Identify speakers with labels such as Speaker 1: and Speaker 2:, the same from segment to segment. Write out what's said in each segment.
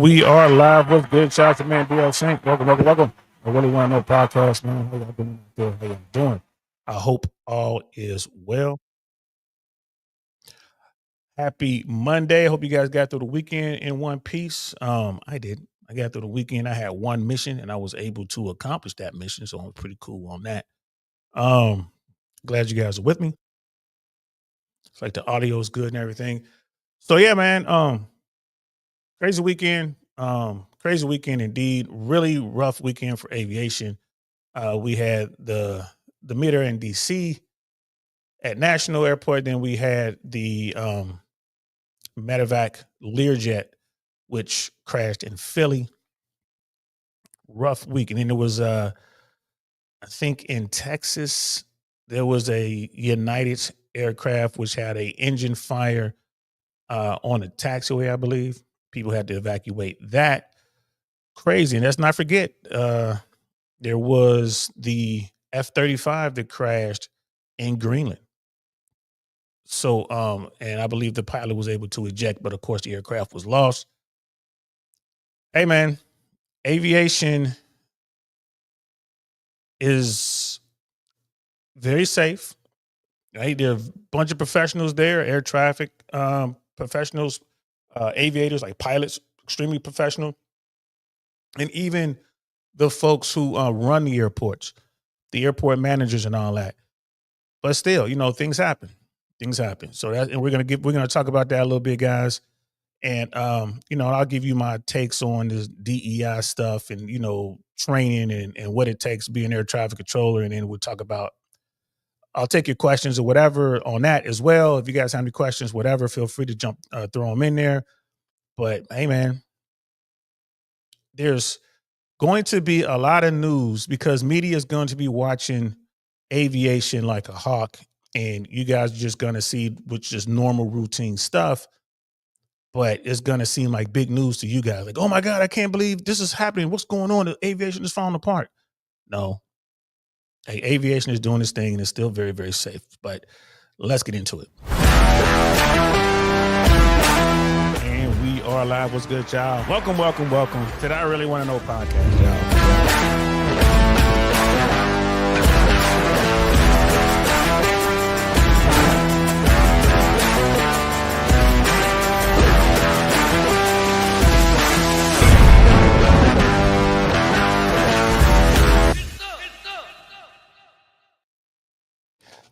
Speaker 1: We are live. What's good? Shout out to man DL Saint. Welcome. I really want to know podcast, man. How y'all doing out there? How y'all doing? I hope all is well. Happy Monday. Hope you guys got through the weekend in one piece. I did. I got through the weekend. I had one mission and I was able to accomplish that mission. So I'm pretty cool on that. Um, Glad you guys are with me. It's like the audio is good and everything. So yeah, man. Crazy weekend. Crazy weekend indeed. Really rough weekend for aviation. We had the meter in DC at National Airport. Then we had the Medevac Learjet, which crashed in Philly. Rough week. And then there was, I think in Texas, there was a United aircraft which had a engine fire on a taxiway, I believe. People had to evacuate that. Crazy. And let's not forget, there was the F-35 that crashed in Greenland. So, and I believe the pilot was able to eject, but of course the aircraft was lost. Hey, man, aviation is very safe. Right? There are a bunch of professionals there, air traffic professionals, aviators like pilots, extremely professional, and even the folks who run the airports, the airport managers and all that. But still, things happen. Things happen. So that, and we're gonna talk about that a little bit, guys. And I'll give you my takes on this DEI stuff and training and what it takes to be an air traffic controller. And then we'll talk about. I'll take your questions or whatever on that as well. If you guys have any questions, whatever, feel free to throw them in there. But hey, man, there's going to be a lot of news because media is going to be watching aviation like a hawk, and you guys are just going to see which is normal routine stuff, but it's going to seem like big news to you guys. Like, oh my God, I can't believe this is happening. What's going on? The aviation is falling apart. No, hey, aviation is doing its thing and it's still very, very safe, but let's get into it. And we are live. What's good, y'all? Welcome to I Really Want to Know podcast, y'all.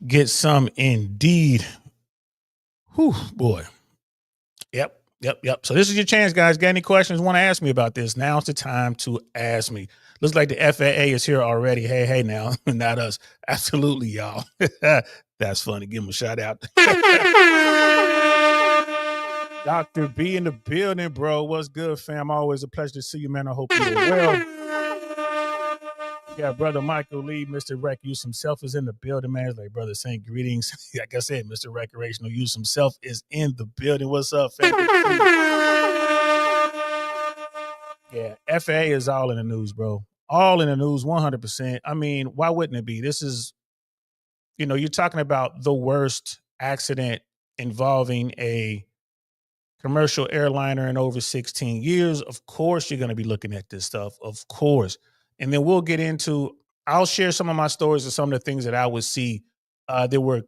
Speaker 1: Get some indeed. Whew, boy. Yep. So this is your chance, guys. Got any questions? Want to ask me about this? Now's the time to ask me. Looks like the FAA is here already. Hey, now, not us. Absolutely, y'all. That's funny. Give them a shout out. Dr. B in the building, bro. What's good, fam? Always a pleasure to see you, man. I hope you're well. Yeah, brother Michael Lee, Mr. Rec Use himself is in the building, man. It's like, brother, saying greetings. Like I said, Mr. Recreational Use himself is in the building. What's up, fam? Yeah, FAA is all in the news, bro. All in the news, 100%. I mean, why wouldn't it be? This is, you're talking about the worst accident involving a commercial airliner in over 16 years. Of course, you're going to be looking at this stuff. Of course. And then we'll get into, I'll share some of my stories of some of the things that I would see that were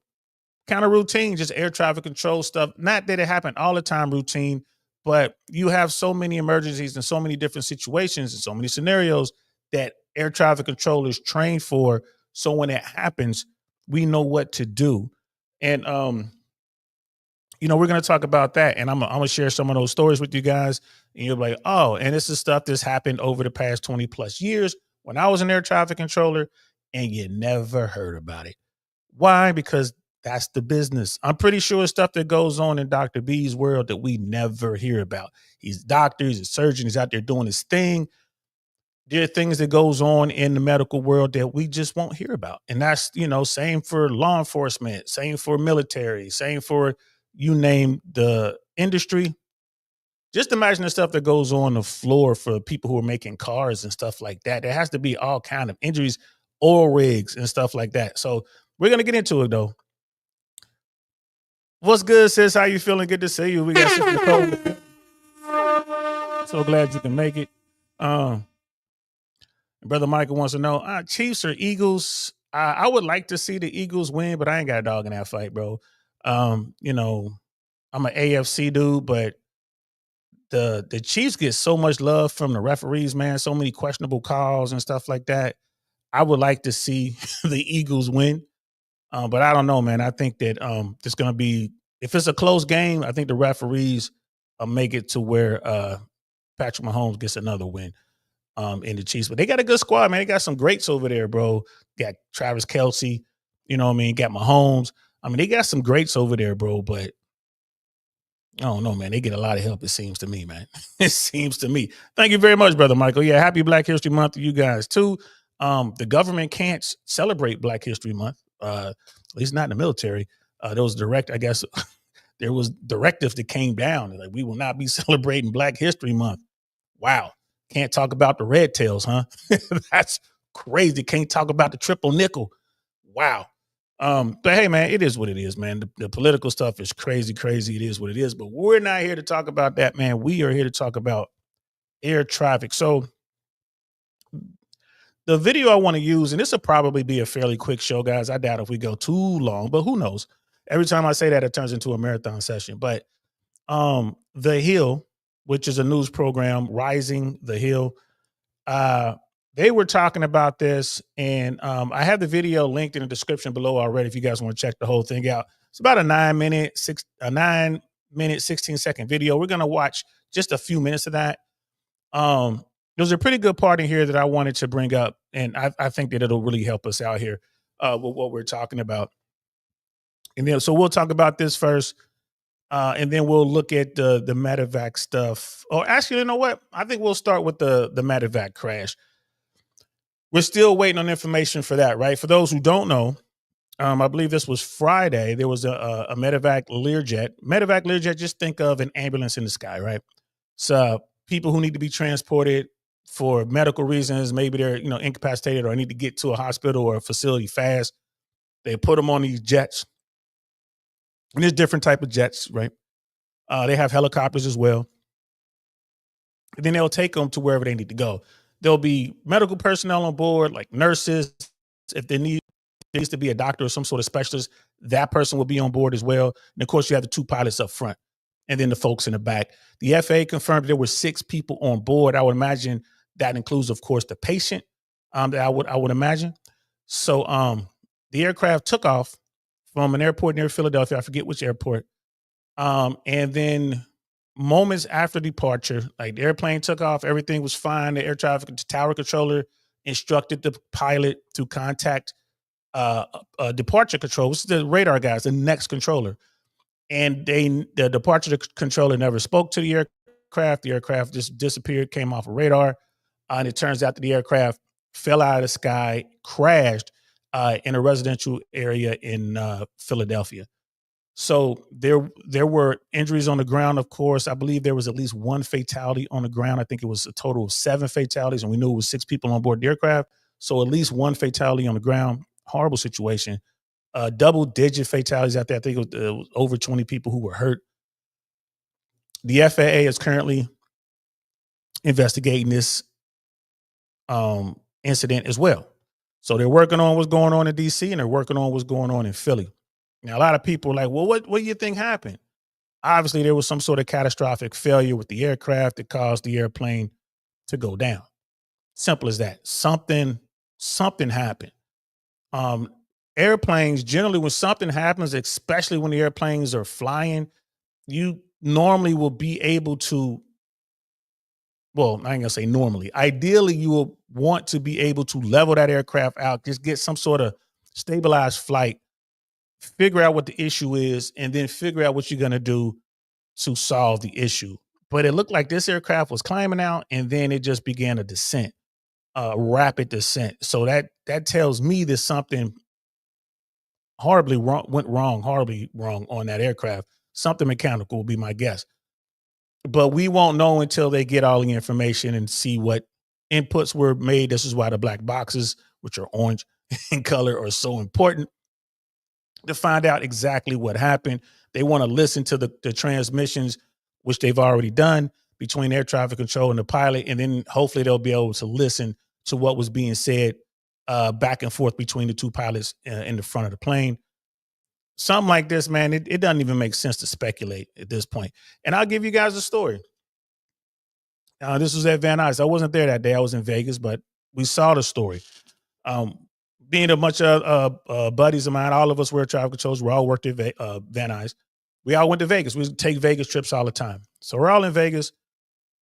Speaker 1: kind of routine, just air traffic control stuff. Not that it happened all the time routine, but you have so many emergencies and so many different situations and so many scenarios that air traffic controllers train for. So when it happens, we know what to do. And, we're going to talk about that. And I'm going to share some of those stories with you guys. And you're like, oh, and this is stuff that's happened over the past 20 plus years when I was an air traffic controller and you never heard about it. Why? Because that's the business. I'm pretty sure stuff that goes on in Dr. B's world that we never hear about. He's a doctor, he's a surgeon, he's out there doing his thing. There are things that goes on in the medical world that we just won't hear about. And that's, same for law enforcement, same for military, same for you name the industry. Just imagine the stuff that goes on the floor for people who are making cars and stuff like that. There has to be all kind of injuries, oil rigs and stuff like that. So we're going to get into it, though. What's good, sis? How you feeling? Good to see you. We got Sister Nicole. So glad you can make it. Brother Michael wants to know, Chiefs or Eagles? I would like to see the Eagles win, but I ain't got a dog in that fight, bro. You know, I'm an AFC dude, but the Chiefs get so much love from the referees, man. So many questionable calls and stuff like that. I would like to see the Eagles win, but I don't know, man. I think that it's going to be, if it's a close game, I think the referees make it to where Patrick Mahomes gets another win in the Chiefs. But they got a good squad, man. They got some greats over there, bro. Got Travis Kelce, you know what I mean? Got Mahomes. I mean, they got some greats over there, bro. But I don't know, man. They get a lot of help, it seems to me, man. It seems to me. Thank you very much, Brother Michael. Yeah, happy Black History Month to you guys, too. The government can't celebrate Black History Month, at least not in the military. There was I guess, there was directives that came down. Like, we will not be celebrating Black History Month. Wow. Can't talk about the red tails, huh? That's crazy. Can't talk about the triple nickel. Wow. But hey, man, it is what it is, man. The political stuff is crazy, crazy. It is what it is. But we're not here to talk about that, man. We are here to talk about air traffic. So the video I want to use, and this will probably be a fairly quick show, guys. I doubt if we go too long, but who knows? Every time I say that, it turns into a marathon session. But The Hill, which is a news program, Rising the Hill, they were talking about this, and I have the video linked in the description below already if you guys want to check the whole thing out. It's about a 9-minute, 16-second video. We're gonna watch just a few minutes of that. There's a pretty good part in here that I wanted to bring up, and I think that it'll really help us out here with what we're talking about. And then, so we'll talk about this first, and then we'll look at the medevac stuff. Or actually, you know what? I think we'll start with the medevac crash. We're still waiting on information for that, right? For those who don't know, I believe this was Friday. There was a medevac Learjet. Medevac Learjet, just think of an ambulance in the sky, right? So people who need to be transported for medical reasons, maybe they're incapacitated or need to get to a hospital or a facility fast. They put them on these jets, and there's different type of jets, right? They have helicopters as well. And then they'll take them to wherever they need to go. There'll be medical personnel on board, like nurses. If there needs to be a doctor or some sort of specialist, that person will be on board as well. And of course, you have the two pilots up front and then the folks in the back. The FAA confirmed there were 6 people on board. I would imagine that includes, of course, the patient. That I would imagine. So the aircraft took off from an airport near Philadelphia. I forget which airport. And then moments after departure, like the airplane took off, everything was fine. The air traffic tower controller instructed the pilot to contact departure control, which is the radar guys, the next controller. And the departure controller never spoke to the aircraft. The aircraft just disappeared, came off of radar. And it turns out that the aircraft fell out of the sky, crashed in a residential area in Philadelphia. So there were injuries on the ground, of course. I believe there was at least 1 fatality on the ground. I think it was a total of 7 fatalities, and we knew it was 6 people on board the aircraft. So at least 1 fatality on the ground. Horrible situation. Double-digit fatalities out there. I think it was over 20 people who were hurt. The FAA is currently investigating this incident as well. So they're working on what's going on in DC, and they're working on what's going on in Philly. Now, a lot of people are like, well, what do you think happened? Obviously, there was some sort of catastrophic failure with the aircraft that caused the airplane to go down. Simple as that. Something happened. Airplanes, generally, when something happens, especially when the airplanes are flying, you normally will be able to, well, I ain't gonna say normally. Ideally, you will want to be able to level that aircraft out, just get some sort of stabilized flight, figure out what the issue is, and then figure out what you're going to do to solve the issue. But it looked like this aircraft was climbing out, and then it just began a descent, a rapid descent. So that tells me that something horribly wrong on that aircraft. Something mechanical will be my guess. But we won't know until they get all the information and see what inputs were made. This is why the black boxes, which are orange in color, are so important, to find out exactly what happened. They want to listen to the transmissions, which they've already done, between air traffic control and the pilot, and then hopefully they'll be able to listen to what was being said back and forth between the two pilots in the front of the plane. Something like this, man, it doesn't even make sense to speculate at this point. And I'll give you guys a story. This was at Van Nuys. I wasn't there that day. I was in Vegas, but we saw the story. Um, Being a bunch of buddies of mine, all of us were traffic controllers. We all worked at Van Nuys. We all went to Vegas. We take Vegas trips all the time. So we're all in Vegas.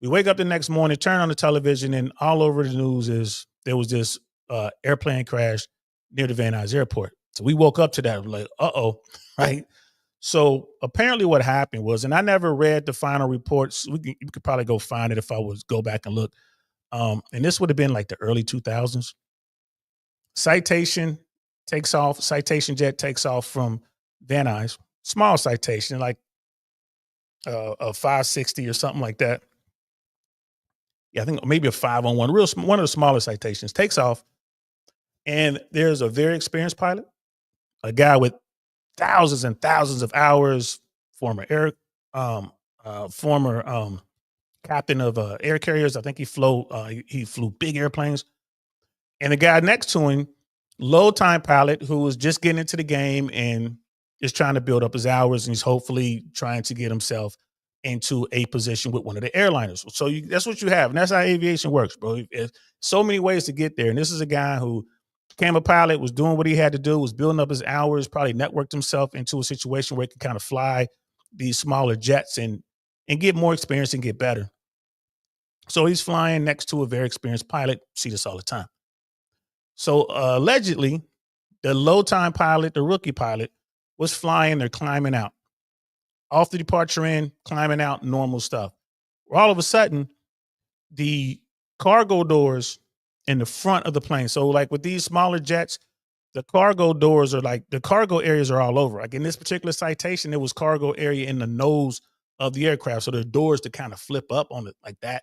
Speaker 1: We wake up the next morning, turn on the television, and all over the news is there was this airplane crash near the Van Nuys airport. So we woke up to that, like, uh-oh, right? So apparently what happened was, and I never read the final reports. You could probably go find it if I was go back and look. And this would have been like the early 2000s. Citation jet takes off from Van Nuys, small citation, like a 560 or something like that. Yeah, I think maybe a 501, one of the smaller citations, takes off. And there's a very experienced pilot, a guy with thousands and thousands of hours, former captain of air carriers. I think he flew big airplanes. And the guy next to him, low time pilot who was just getting into the game and is trying to build up his hours, and he's hopefully trying to get himself into a position with one of the airliners. So that's what you have. And that's how aviation works, bro. There's so many ways to get there. And this is a guy who became a pilot, was doing what he had to do, was building up his hours, probably networked himself into a situation where he could kind of fly these smaller jets and get more experience and get better. So he's flying next to a very experienced pilot. See this all the time. So allegedly, the low time pilot, the rookie pilot, was flying. They're climbing out. Off the departure end, climbing out, normal stuff. All of a sudden, the cargo doors in the front of the plane. So like with these smaller jets, the cargo doors are like, the cargo areas are all over. Like in this particular citation, there was cargo area in the nose of the aircraft. So the doors to kind of flip up on it like that.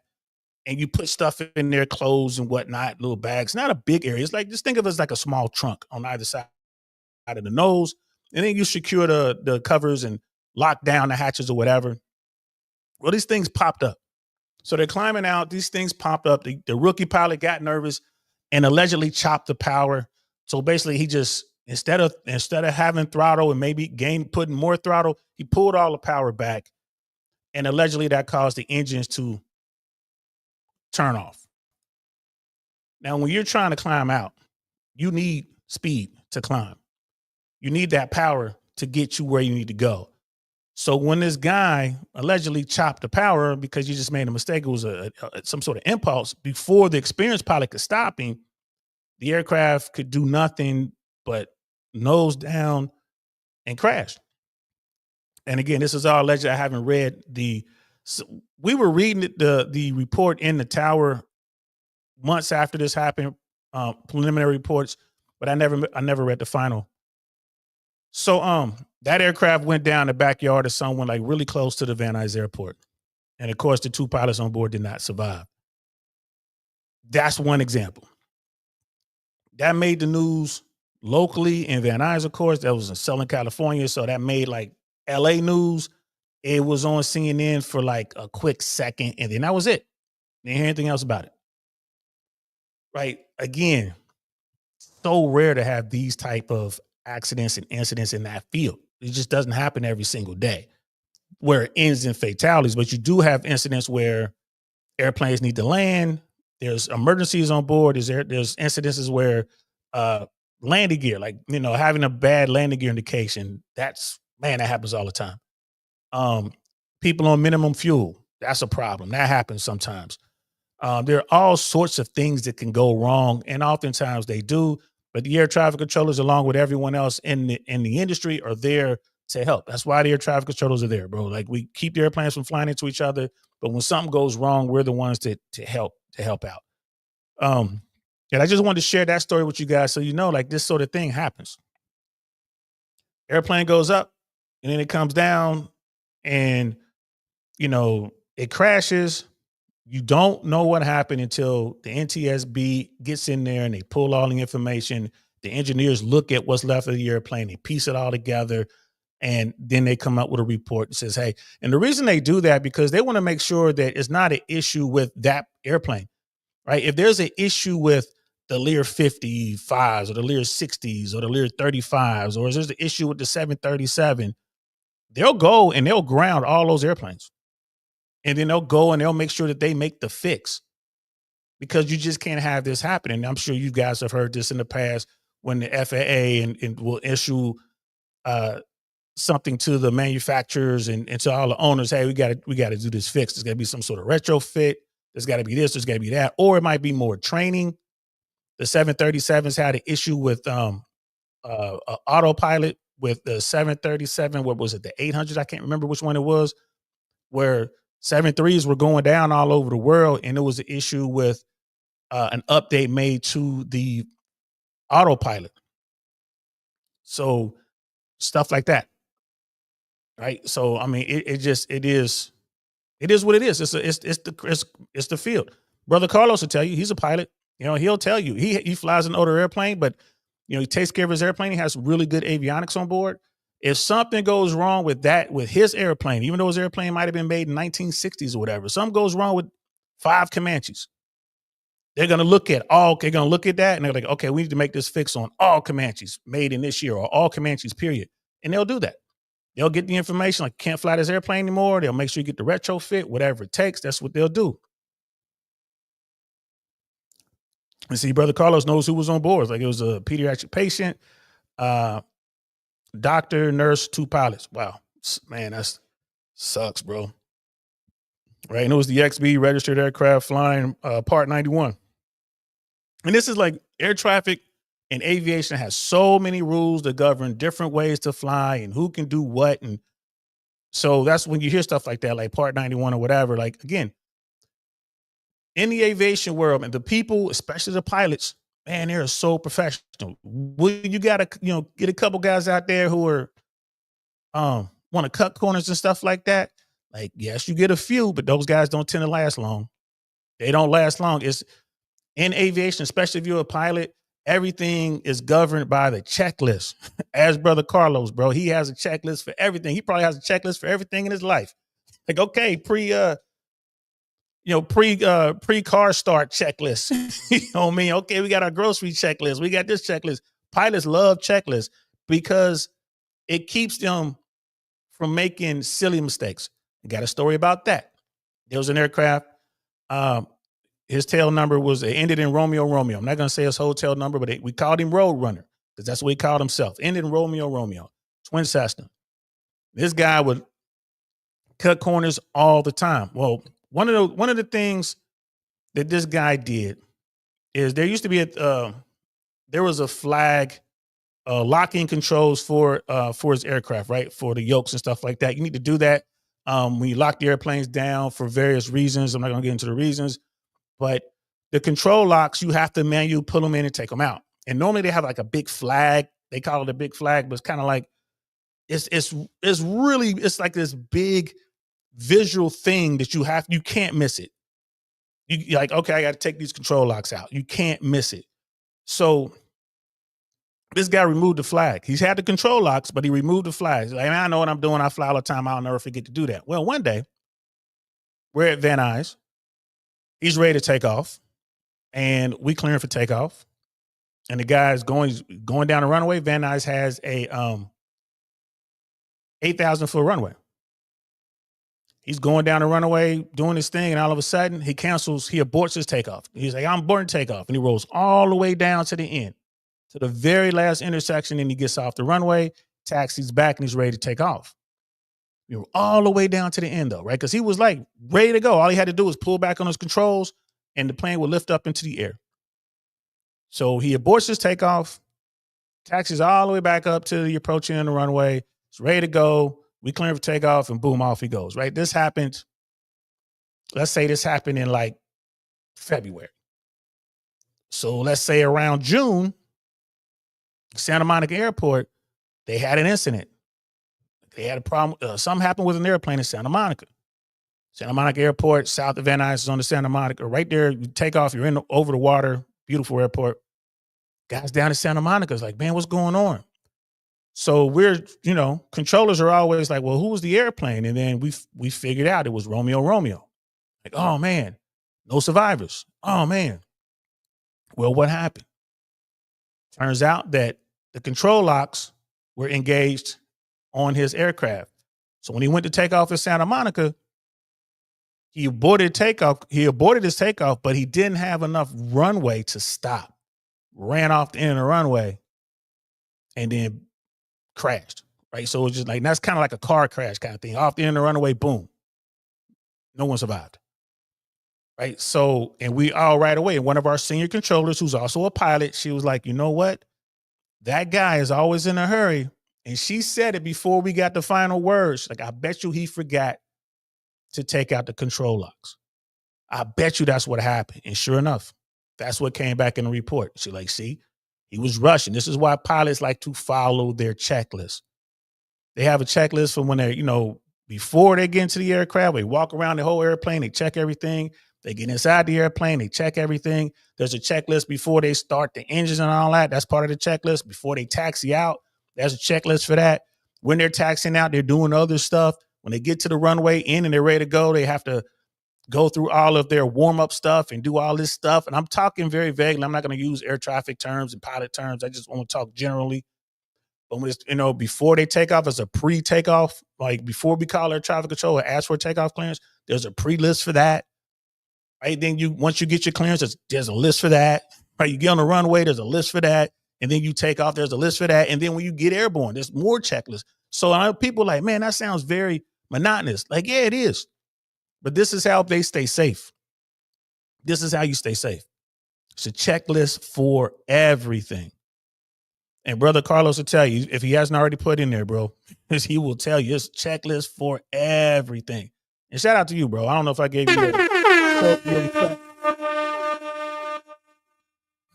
Speaker 1: And you put stuff in there, clothes and whatnot, little bags, not a big area. It's like, just think of it as like a small trunk on either side of the nose. And then you secure the covers and lock down the hatches or whatever. Well, these things popped up. So they're climbing out. These things popped up. The rookie pilot got nervous and allegedly chopped the power. So basically, he just, instead of having throttle and maybe putting more throttle, he pulled all the power back. And allegedly that caused the engines to turn off. Now, when you're trying to climb out, you need speed to climb. You need that power to get you where you need to go. So when this guy allegedly chopped the power because you just made a mistake, it was some sort of impulse, before the experienced pilot could stop him, the aircraft could do nothing but nose down and crash. And again, this is all alleged. I haven't read we were reading the report in the tower months after this happened, preliminary reports, but I never read the final. So that aircraft went down the backyard of someone like really close to the Van Nuys airport. And of course, the two pilots on board did not survive. That's one example. That made the news locally in Van Nuys, of course. That was in Southern California. So that made like LA news. It was on CNN for like a quick second, and then that was it. Didn't hear anything else about it. Right? Again, so rare to have these type of accidents and incidents in that field. It just doesn't happen every single day where it ends in fatalities, but you do have incidents where airplanes need to land. There's emergencies on board. There's incidences where landing gear, like, having a bad landing gear indication, that happens all the time. People on minimum fuel, that's a problem. That happens sometimes. There are all sorts of things that can go wrong, and oftentimes they do. But the air traffic controllers, along with everyone else in the industry, are there to help. That's why the air traffic controllers are there, bro. Like, we keep the airplanes from flying into each other, but when something goes wrong, we're the ones to help out. And I just wanted to share that story with you guys so like this sort of thing happens. Airplane goes up and then it comes down and it crashes. You don't know what happened until the NTSB gets in there and they pull all the information. The engineers look at what's left of the airplane, they piece it all together. And then they come up with a report that says, hey, and the reason they do that because they want to make sure that it's not an issue with that airplane, right? If there's an issue with the Lear 55s or the Lear 60s or the Lear 35s, or is there's the issue with the 737, they'll go and they'll ground all those airplanes. And then they'll go and they'll make sure that they make the fix because you just can't have this happening. I'm sure you guys have heard this in the past when the FAA and will issue something to the manufacturers and to all the owners. Hey, we got to do this fix. There's got to be some sort of retrofit. There's got to be this. There's got to be that. Or it might be more training. The 737s had an issue with autopilot with the 737. What was it? The 800? I can't remember which one it was. Where 73s were going down all over the world, and it was an issue with an update made to the autopilot. So stuff like that, right? So I mean, it is what it is. It's the field. Brother Carlos will tell you he's a pilot. You know, he'll tell you he flies an older airplane, but you know he takes care of his airplane. He has really good avionics on board. If something goes wrong with his airplane, even though his airplane might have been made in 1960s or whatever, something goes wrong with 5 Comanches. They're going to look at that and they're like, okay, we need to make this fix on all Comanches made in this year or all Comanches, period. And they'll do that. They'll get the information like, can't fly this airplane anymore. They'll make sure you get the retrofit, whatever it takes. That's what they'll do. And see, Brother Carlos knows who was on board. Like it was a pediatric patient, doctor, nurse, 2 pilots. Wow, man, that's sucks, bro. Right, and it was the XB registered aircraft flying Part 91. And this is like air traffic and aviation has so many rules that govern different ways to fly and who can do what. And so that's when you hear stuff like that, like Part 91 or whatever. Like, again, in the aviation world, and the people, especially the pilots, man, they're so professional. You got to, get a couple guys out there who are want to cut corners and stuff like that. Like, yes, you get a few, but those guys don't tend to last long. They don't last long. It's in aviation, especially if you're a pilot, everything is governed by the checklist. As Brother Carlos, bro, he has a checklist for everything. He probably has a checklist for everything in his life. Like, okay, pre car start checklist. You know what I mean? Okay, we got our grocery checklist. We got this checklist. Pilots love checklists because it keeps them from making silly mistakes. I got a story about that. There was an aircraft. His tail number ended in Romeo. I'm not going to say his whole tail number, but we called him Road Runner because that's what he called himself. Ended in Romeo. Twin Cessna. This guy would cut corners all the time. Well, one of the things that this guy did is there used to be there was a flag locking controls for his aircraft, right? For the yokes and stuff like that. You need to do that when you lock the airplanes down for various reasons. I'm not going to get into the reasons, but the control locks, you have to manually pull them in and take them out. And normally they have like a big flag. They call it a big flag, but it's kind of like it's like this big visual thing that you can't miss it. You're like, okay, I got to take these control locks out. You can't miss it. So this guy removed the flag. He's had the control locks, but he removed the flags. Like, I know what I'm doing. I fly all the time. I'll never forget to do that. Well, one day we're at Van Nuys. He's ready to take off, and we clear him for takeoff. And the guy's going down the runway. Van Nuys has a 8,000-foot runway. He's going down the runway, doing his thing, and all of a sudden, he aborts his takeoff. He's like, I'm aborting takeoff. And he rolls all the way down to the end, to the very last intersection, and he gets off the runway, taxis back, and he's ready to take off. We were all the way down to the end, though, right? Because he was like ready to go. All he had to do was pull back on his controls, and the plane would lift up into the air. So he aborts his takeoff, taxis all the way back up to the approach end of the runway. It's ready to go. We clear for takeoff, and boom, off he goes, right? Let's say this happened in like February. So let's say around June, Santa Monica Airport, they had an incident. They had a problem. Something happened with an airplane in Santa Monica. Santa Monica Airport, south of Van Nuys, is on the Santa Monica. Right there, you take off, you're over the water, beautiful airport. Guys down in Santa Monica is like, man, what's going on? So we're, controllers are always like, well, who was the airplane? And then we figured out it was Romeo Romeo. Like, oh man, no survivors. Oh man. Well, what happened? Turns out that the control locks were engaged on his aircraft. So when he went to take off in Santa Monica, he aborted takeoff. He aborted his takeoff, but he didn't have enough runway to stop. Ran off the end of the runway and then crashed. Right. So it's just like, that's kind of like a car crash kind of thing. Off the end of the runway, boom. No one survived. Right. So, and we all right away, one of our senior controllers, who's also a pilot, she was like, you know what? That guy is always in a hurry. And she said it before we got the final words. Like, I bet you he forgot to take out the control locks. I bet you that's what happened. And sure enough, that's what came back in the report. She like, see, he was rushing. This is why pilots like to follow their checklist. They have a checklist for when they're, before they get into the aircraft, they walk around the whole airplane, they check everything. They get inside the airplane, they check everything. There's a checklist before they start the engines and all that. That's part of the checklist. Before they taxi out, there's a checklist for that. When they're taxiing out, they're doing other stuff. When they get to the runway in and they're ready to go, they have to go through all of their warm-up stuff and do all this stuff. And I'm talking very vaguely. I'm not going to use air traffic terms and pilot terms. I just want to talk generally. But when it's, before they take off, as a pre-takeoff, like before we call air traffic control and ask for takeoff clearance, there's a pre-list for that. Right. Then once you get your clearance, there's a list for that. Right. You get on the runway, there's a list for that. And then you take off, there's a list for that. And then when you get airborne, there's more checklists. So people are like, man, that sounds very monotonous. Like, yeah, it is. But this is how they stay safe. This is how you stay safe. It's a checklist for everything. And Brother Carlos will tell you, if he hasn't already put in there, bro, he will tell you it's checklist for everything. And shout out to you, bro. I don't know if I gave you that.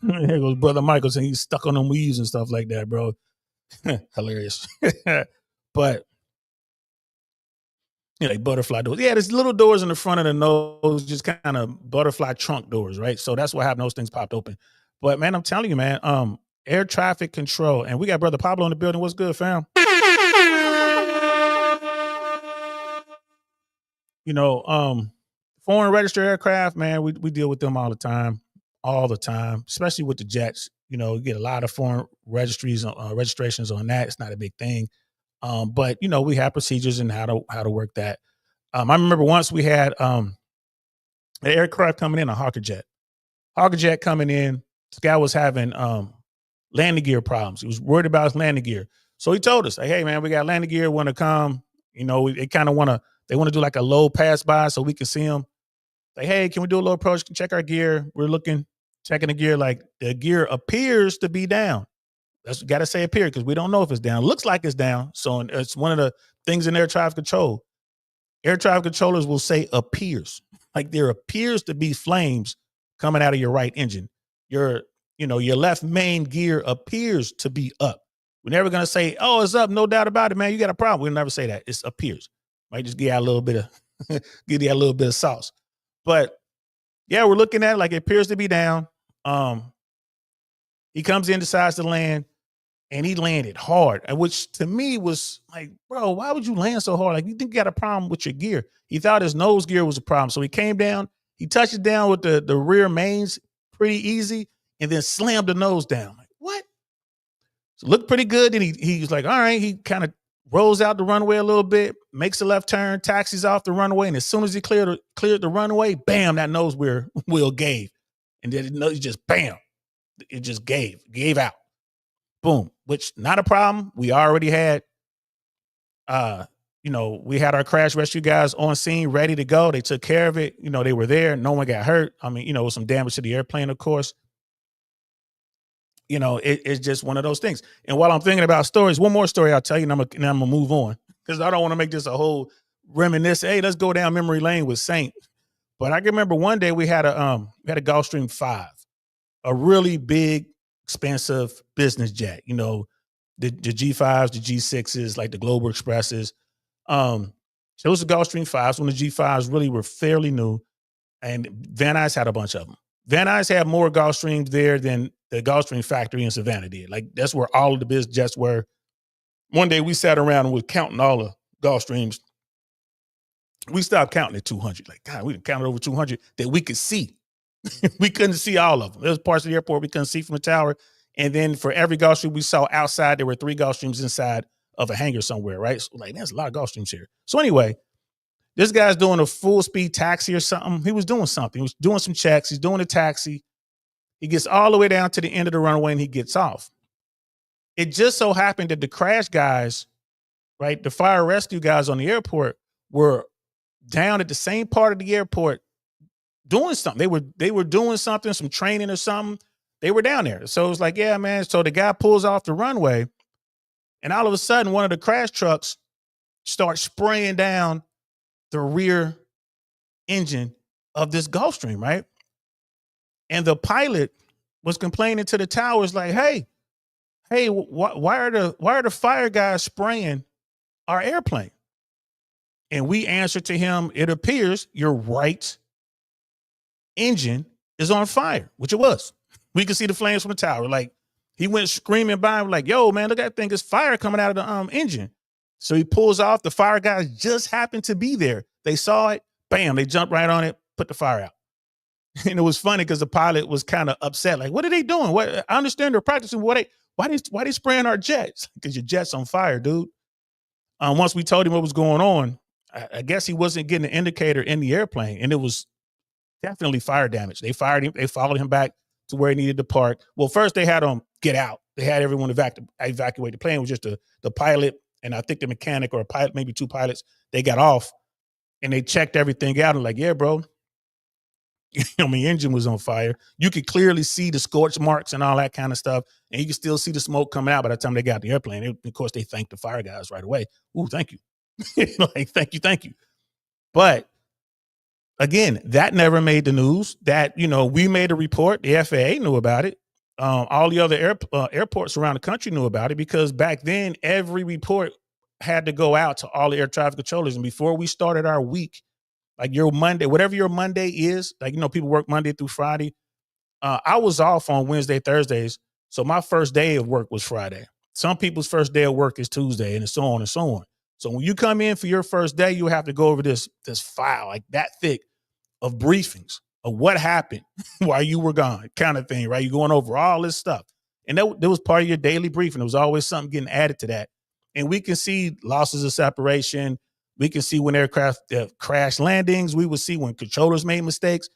Speaker 1: Here goes Brother Michael saying he's stuck on them weaves and stuff like that, bro. Hilarious. But, like butterfly doors. Yeah, there's little doors in the front of the nose, just kind of butterfly trunk doors, right? So that's what happened. Those things popped open. But, man, I'm telling you, man, air traffic control. And we got Brother Pablo in the building. What's good, fam? Foreign registered aircraft, man, we deal with them all the time, especially with the jets. You get a lot of foreign registrations on that. It's not a big thing. But we have procedures and how to work that. I remember once we had an aircraft coming in, a Hawker jet coming in. This guy was having landing gear problems. He was worried about his landing gear. So he told us, like, hey man, we got landing gear, want to come. They want to do like a low pass by so we can see them. Like, hey, can we do a little approach? Check our gear. We're checking the gear. Like, the gear appears to be down. That's got to say appear because we don't know if it's down. It looks like it's down. So it's one of the things in air traffic control. Air traffic controllers will say appears. Like, there appears to be flames coming out of your right engine. Your left main gear appears to be up. We're never going to say, oh, it's up. No doubt about it, man. You got a problem. We'll never say that. It appears. Might just give you a little bit of sauce. But yeah, we're looking at it like it appears to be down. He comes in, decides to land, and he landed hard, which to me was like, bro, why would you land so hard? Like, you think you got a problem with your gear? He thought his nose gear was a problem. So he came down, he touched it down with the rear mains pretty easy, and then slammed the nose down. Like, what? So looked pretty good. Then he was like, all right, he kind of rolls out the runway a little bit, makes a left turn, taxis off the runway, and as soon as he cleared the runway, bam, that nose wheel gave. And then it just bam, it just gave out. Boom, which not a problem. We already had, we had our crash rescue guys on scene ready to go. They took care of it. They were there. No one got hurt. I mean, with some damage to the airplane, of course. It's just one of those things. And while I'm thinking about stories, one more story I'll tell you, and I'm gonna move on because I don't want to make this a whole reminisce. Hey, let's go down memory lane with Saint. But I can remember one day we had a Gulfstream 5, a really big, expensive business jet. The G5s, the G6s, like the Global Expresses. So it was the Gulfstream 5s when the G5s really were fairly new, and Van Nuys had a bunch of them. Van Nuys had more Gulfstreams there than the Gulfstream factory in Savannah did. Like, that's where all of the biz jets were. One day we sat around and was counting all the Gulf Streams. We stopped counting at 200. Like, God, we counted over 200 that we could see. We couldn't see all of them. There was parts of the airport we couldn't see from the tower. And then for every Gulf Stream we saw outside, there were 3 Gulf Streams inside of a hangar somewhere, right? So like, there's a lot of Gulf Streams here. So anyway, this guy's doing a full speed taxi or something. He was doing something. He was doing some checks. He's doing a taxi. He gets all the way down to the end of the runway and he gets off. It just so happened that the crash guys, right, the fire rescue guys on the airport were down at the same part of the airport doing something. They were doing something, some training or something. They were down there. So it was like, yeah, man. So the guy pulls off the runway and all of a sudden one of the crash trucks starts spraying down the rear engine of this Gulfstream, right? And the pilot was complaining to the towers like, hey, why are the fire guys spraying our airplane? And we answered to him, it appears your right engine is on fire, which it was. We could see the flames from the tower. Like, he went screaming by him like, yo, man, look at that thing. There's fire coming out of the engine. So he pulls off. The fire guys just happened to be there. They saw it. Bam, they jumped right on it, put the fire out. And it was funny because the pilot was kind of upset. Like, what are they doing? What? I understand they're practicing. Why they spraying our jets? Because your jet's on fire, dude. Once we told him what was going on, I guess he wasn't getting an indicator in the airplane, and it was definitely fire damage. They fired him. They followed him back to where he needed to park. Well, first they had him get out. They had everyone evacuate the plane. It was just the pilot and I think the mechanic or a pilot, maybe 2 pilots. They got off and they checked everything out and like, yeah, bro, my engine was on fire. You could clearly see the scorch marks and all that kind of stuff. And you could still see the smoke coming out by the time they got the airplane. Of course, they thanked the fire guys right away. Ooh, thank you. Like, thank you. But again, that never made the news. That, we made a report. The FAA knew about it. All the other airports around the country knew about it because back then, every report had to go out to all the air traffic controllers. And before we started our week, like your Monday, whatever your Monday is, like, people work Monday through Friday. I was off on Wednesday, Thursdays. So my first day of work was Friday. Some people's first day of work is Tuesday and so on and so on. So when you come in for your first day, you have to go over this file like that thick of briefings of what happened while you were gone, kind of thing, right? You're going over all this stuff. And that was part of your daily briefing. There was always something getting added to that. And we can see losses of separation. We can see when aircraft crash landings. We would see when controllers made mistakes.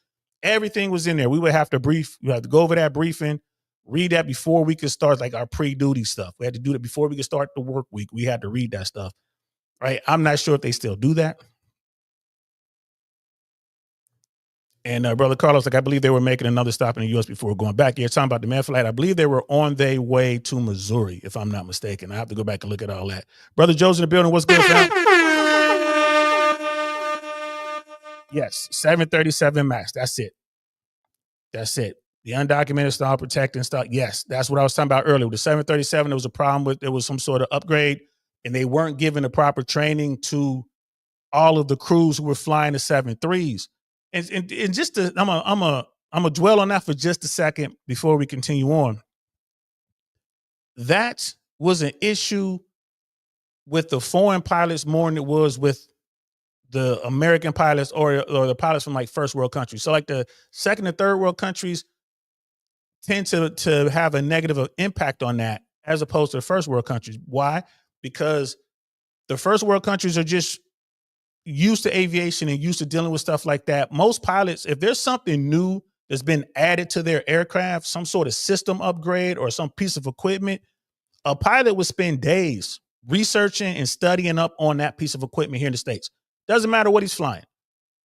Speaker 1: Everything was in there. We would have to brief. You have to go over that briefing, read that before we could start like our pre-duty stuff. We had to do that before we could start the work week. We had to read that stuff, right? I'm not sure if they still do that. And Brother Carlos, like, I believe they were making another stop in the U.S. before going back. You're talking about the flight. I believe they were on their way to Missouri, if I'm not mistaken. I have to go back and look at all that. Brother Joe's in the building. What's good, fam? Yes, 737 MAX. That's it. The undocumented style protecting stuff. Yes, that's what I was talking about earlier. With the 737, there was a problem with, there was some sort of upgrade, and they weren't giving the proper training to all of the crews who were flying the 73s. And just to, I'm gonna dwell on that for just a second before we continue on. That was an issue with the foreign pilots more than it was with the American pilots or the pilots from like first world countries. So like the second and third world countries tend to have a negative impact on that as opposed to the first world countries. Why? Because the first world countries are just used to aviation and used to dealing with stuff like that. Most pilots, if there's something new that's been added to their aircraft, some sort of system upgrade or some piece of equipment, a pilot would spend days researching and studying up on that piece of equipment here in the States. Doesn't matter what he's flying.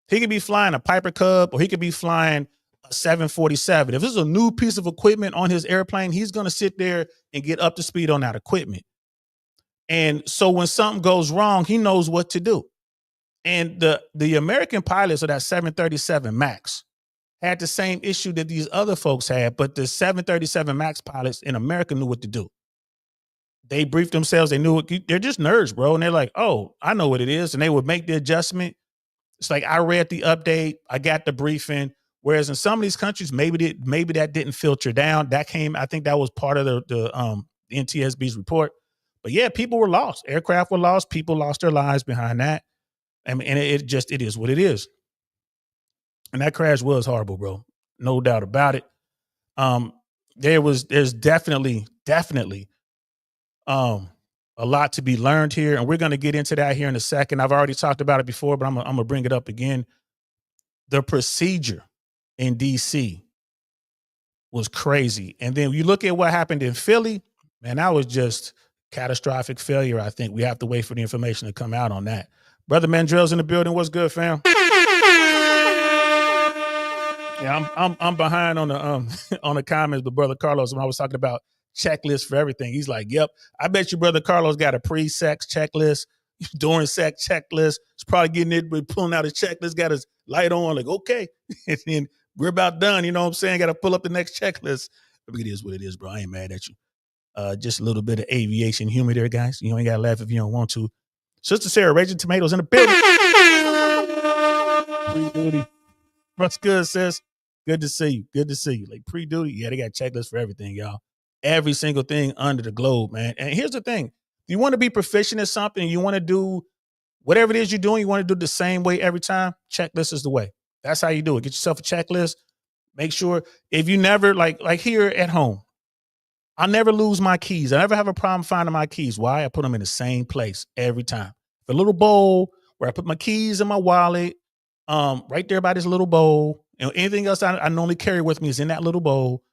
Speaker 1: He could be flying a Piper Cub or he could be flying a 747. If there's a new piece of equipment on his airplane, he's going to sit there and get up to speed on that equipment. And so when something goes wrong, he knows what to do. And the American pilots of that 737 MAX had the same issue that these other folks had, but the 737 MAX pilots in America knew what to do. They briefed themselves. They knew it. They're just nerds, bro. And they're like, oh, I know what it is. And they would make the adjustment. It's like, I read the update. I got the briefing. Whereas in some of these countries, maybe that didn't filter down. That came, I think that was part of the NTSB's report. But yeah, people were lost. Aircraft were lost. People lost their lives behind that. I mean, and it is what it is. And that crash was horrible, bro. No doubt about it. Um, there's definitely um a lot to be learned here, and we're going to get into that here in a second. I've already talked about it before, but I'm gonna bring it up again. The procedure in DC was crazy. And then you look at what happened in Philly, man, that was just catastrophic failure. I think we have to wait for the information to come out on that. Brother Mandrell's in the building. What's good, fam? Yeah, I'm behind on the on the comments, but Brother Carlos, when I was talking about checklists for everything, he's like, "Yep, I bet you Brother Carlos got a pre-sex checklist, during sex checklist. He's probably getting it, pulling out his checklist, got his light on, like, okay, and then we're about done. You know what I'm saying? Got to pull up the next checklist. But it is what it is, bro. I ain't mad at you. Just a little bit of aviation humor there, guys. You ain't got to laugh if you don't want to. Sister Sarah, Raging Tomatoes in the building. Pre-duty. What's good, sis? Good to see you. Good to see you. Like pre-duty, yeah, they got checklists for everything, y'all. Every single thing under the globe, man. And here's the thing. You want to be proficient at something, you want to do whatever it is you're doing, you want to do the same way every time, checklist is the way. That's how you do it. Get yourself a checklist. Make sure if you never, like here at home, I never lose my keys. I never have a problem finding my keys. Why? I put them in the same place every time. The little bowl where I put my keys in my wallet, right there by this little bowl. You know, anything else I normally carry with me is in that little bowl,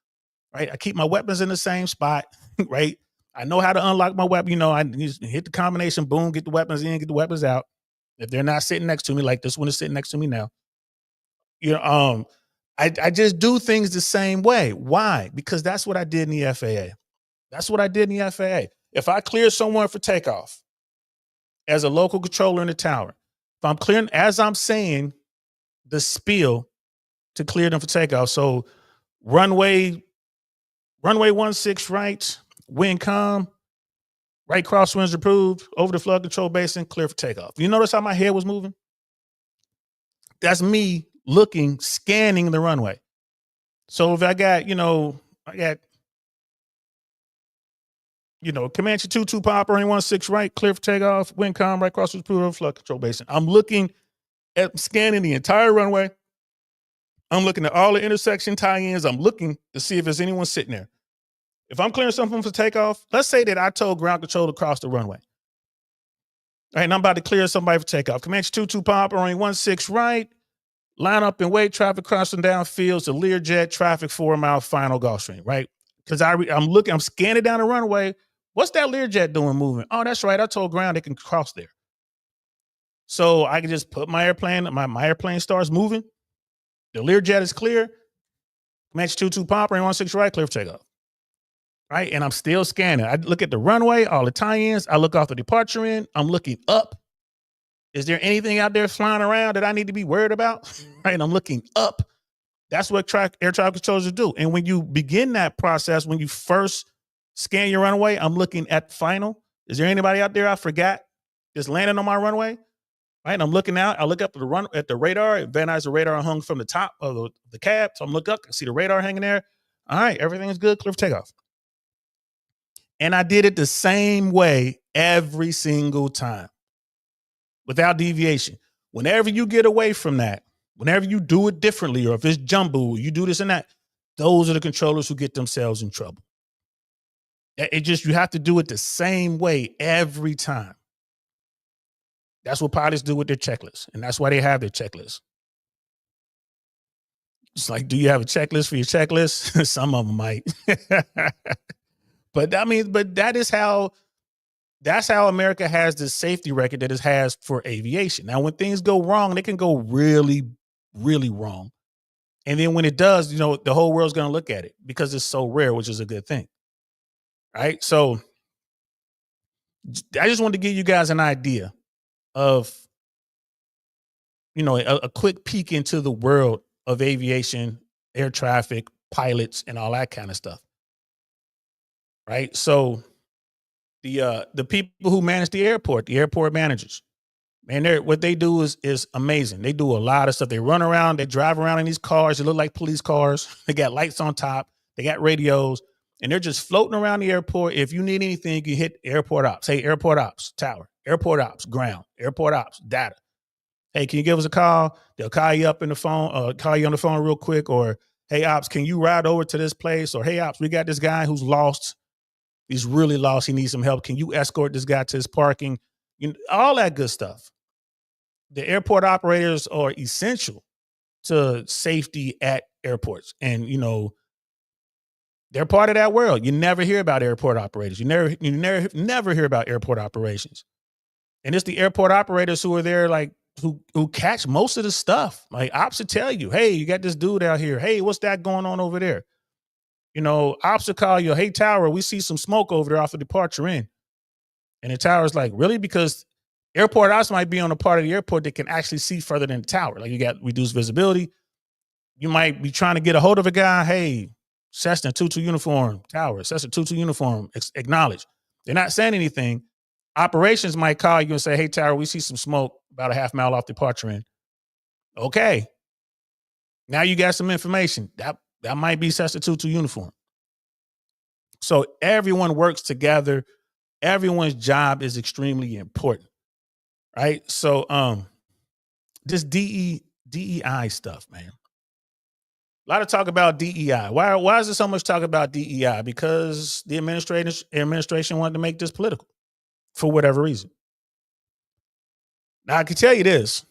Speaker 1: right? I keep my weapons in the same spot, right? I know how to unlock my weapon. You know, I just hit the combination, boom, get the weapons in, get the weapons out. If they're not sitting next to me, like this one is sitting next to me now, you know, I just do things the same way. Why? Because that's what I did in the FAA. That's what I did in the FAA. If I clear someone for takeoff as a local controller in the tower, if I'm clearing, as I'm saying the spiel to clear them for takeoff. So runway 16 right, wind calm, right crosswinds approved, over the flood control basin, clear for takeoff. You notice how my head was moving? That's me looking, scanning the runway. So if I got, Comanche 22 pop or 16 right, clear for takeoff, wind calm, right crosswinds approved, over flood control basin. I'm looking at scanning the entire runway. I'm looking at all the intersection tie-ins. I'm looking to see if there's anyone sitting there. If I'm clearing something for takeoff, let's say that I told ground control to cross the runway. All right, and I'm about to clear somebody for takeoff. Comanche 22 pop, or 16 right, line up and wait, traffic crossing down fields to Learjet, traffic 4 mile final Gulfstream, right? Because I'm scanning down the runway. What's that Learjet doing moving? Oh, that's right. I told ground they can cross there. So I can just put my airplane, my airplane starts moving. The Learjet is clear. Comanche 22 pop, or 16 right, clear for takeoff. Right? And I'm still scanning. I look at the runway, all the tie-ins. I look off the departure end. I'm looking up. Is there anything out there flying around that I need to be worried about? Right? And I'm looking up. That's what air traffic controllers do. And when you begin that process, when you first scan your runway, I'm looking at final. Is there anybody out there I forgot that's landing on my runway? Right? And I'm looking out. I look up at the radar. Van Nuys radar hung from the top of the cab. So I'm looking up. I see the radar hanging there. All right, everything's good. Clear for takeoff. And I did it the same way every single time without deviation. Whenever you get away from that, whenever you do it differently, or if it's jumbo, you do this and that, those are the controllers who get themselves in trouble. You have to do it the same way every time. That's what pilots do with their checklists. And that's why they have their checklists. It's like, do you have a checklist for your checklist? Some of them might. But that's how America has this safety record that it has for aviation. Now, when things go wrong, they can go really, really wrong. And then when it does, the whole world's going to look at it because it's so rare, which is a good thing. Right? So I just wanted to give you guys an idea of, a quick peek into the world of aviation, air traffic, pilots, and all that kind of stuff. Right. So the people who manage the airport managers, man, what they do is amazing. They do a lot of stuff. They run around, they drive around in these cars. They look like police cars. They got lights on top. They got radios. and they're just floating around the airport. If you need anything, you can hit airport ops. Hey, airport ops, tower, airport ops, ground, airport ops, data. Hey, can you give us a call? They'll call you up in the phone, call you on the phone real quick, or hey, ops, can you ride over to this place? Or hey, ops, we got this guy who's lost. He's really lost. He needs some help. Can you escort this guy to his parking? All that good stuff. The airport operators are essential to safety at airports. And, they're part of that world. You never hear about airport operators. You never hear about airport operations. And it's the airport operators who are there, like, who catch most of the stuff. Like, ops will tell you, hey, you got this dude out here. Hey, what's that going on over there? Ops will call you, hey, tower, we see some smoke over there off of departure in. And the tower's like, really? Because airport ops might be on a part of the airport that can actually see further than the tower. Like, you got reduced visibility. You might be trying to get a hold of a guy. Hey, Cessna 22 uniform, tower, Cessna 22 uniform, acknowledge. They're not saying anything. Operations might call you and say, hey, tower, we see some smoke about a half mile off departure in. Okay. Now you got some information. That might be Cessna 22 uniform. So everyone works together. Everyone's job is extremely important. Right. So this DEI stuff, man. A lot of talk about DEI. Why is there so much talk about DEI? Because the administration wanted to make this political for whatever reason. Now, I can tell you this.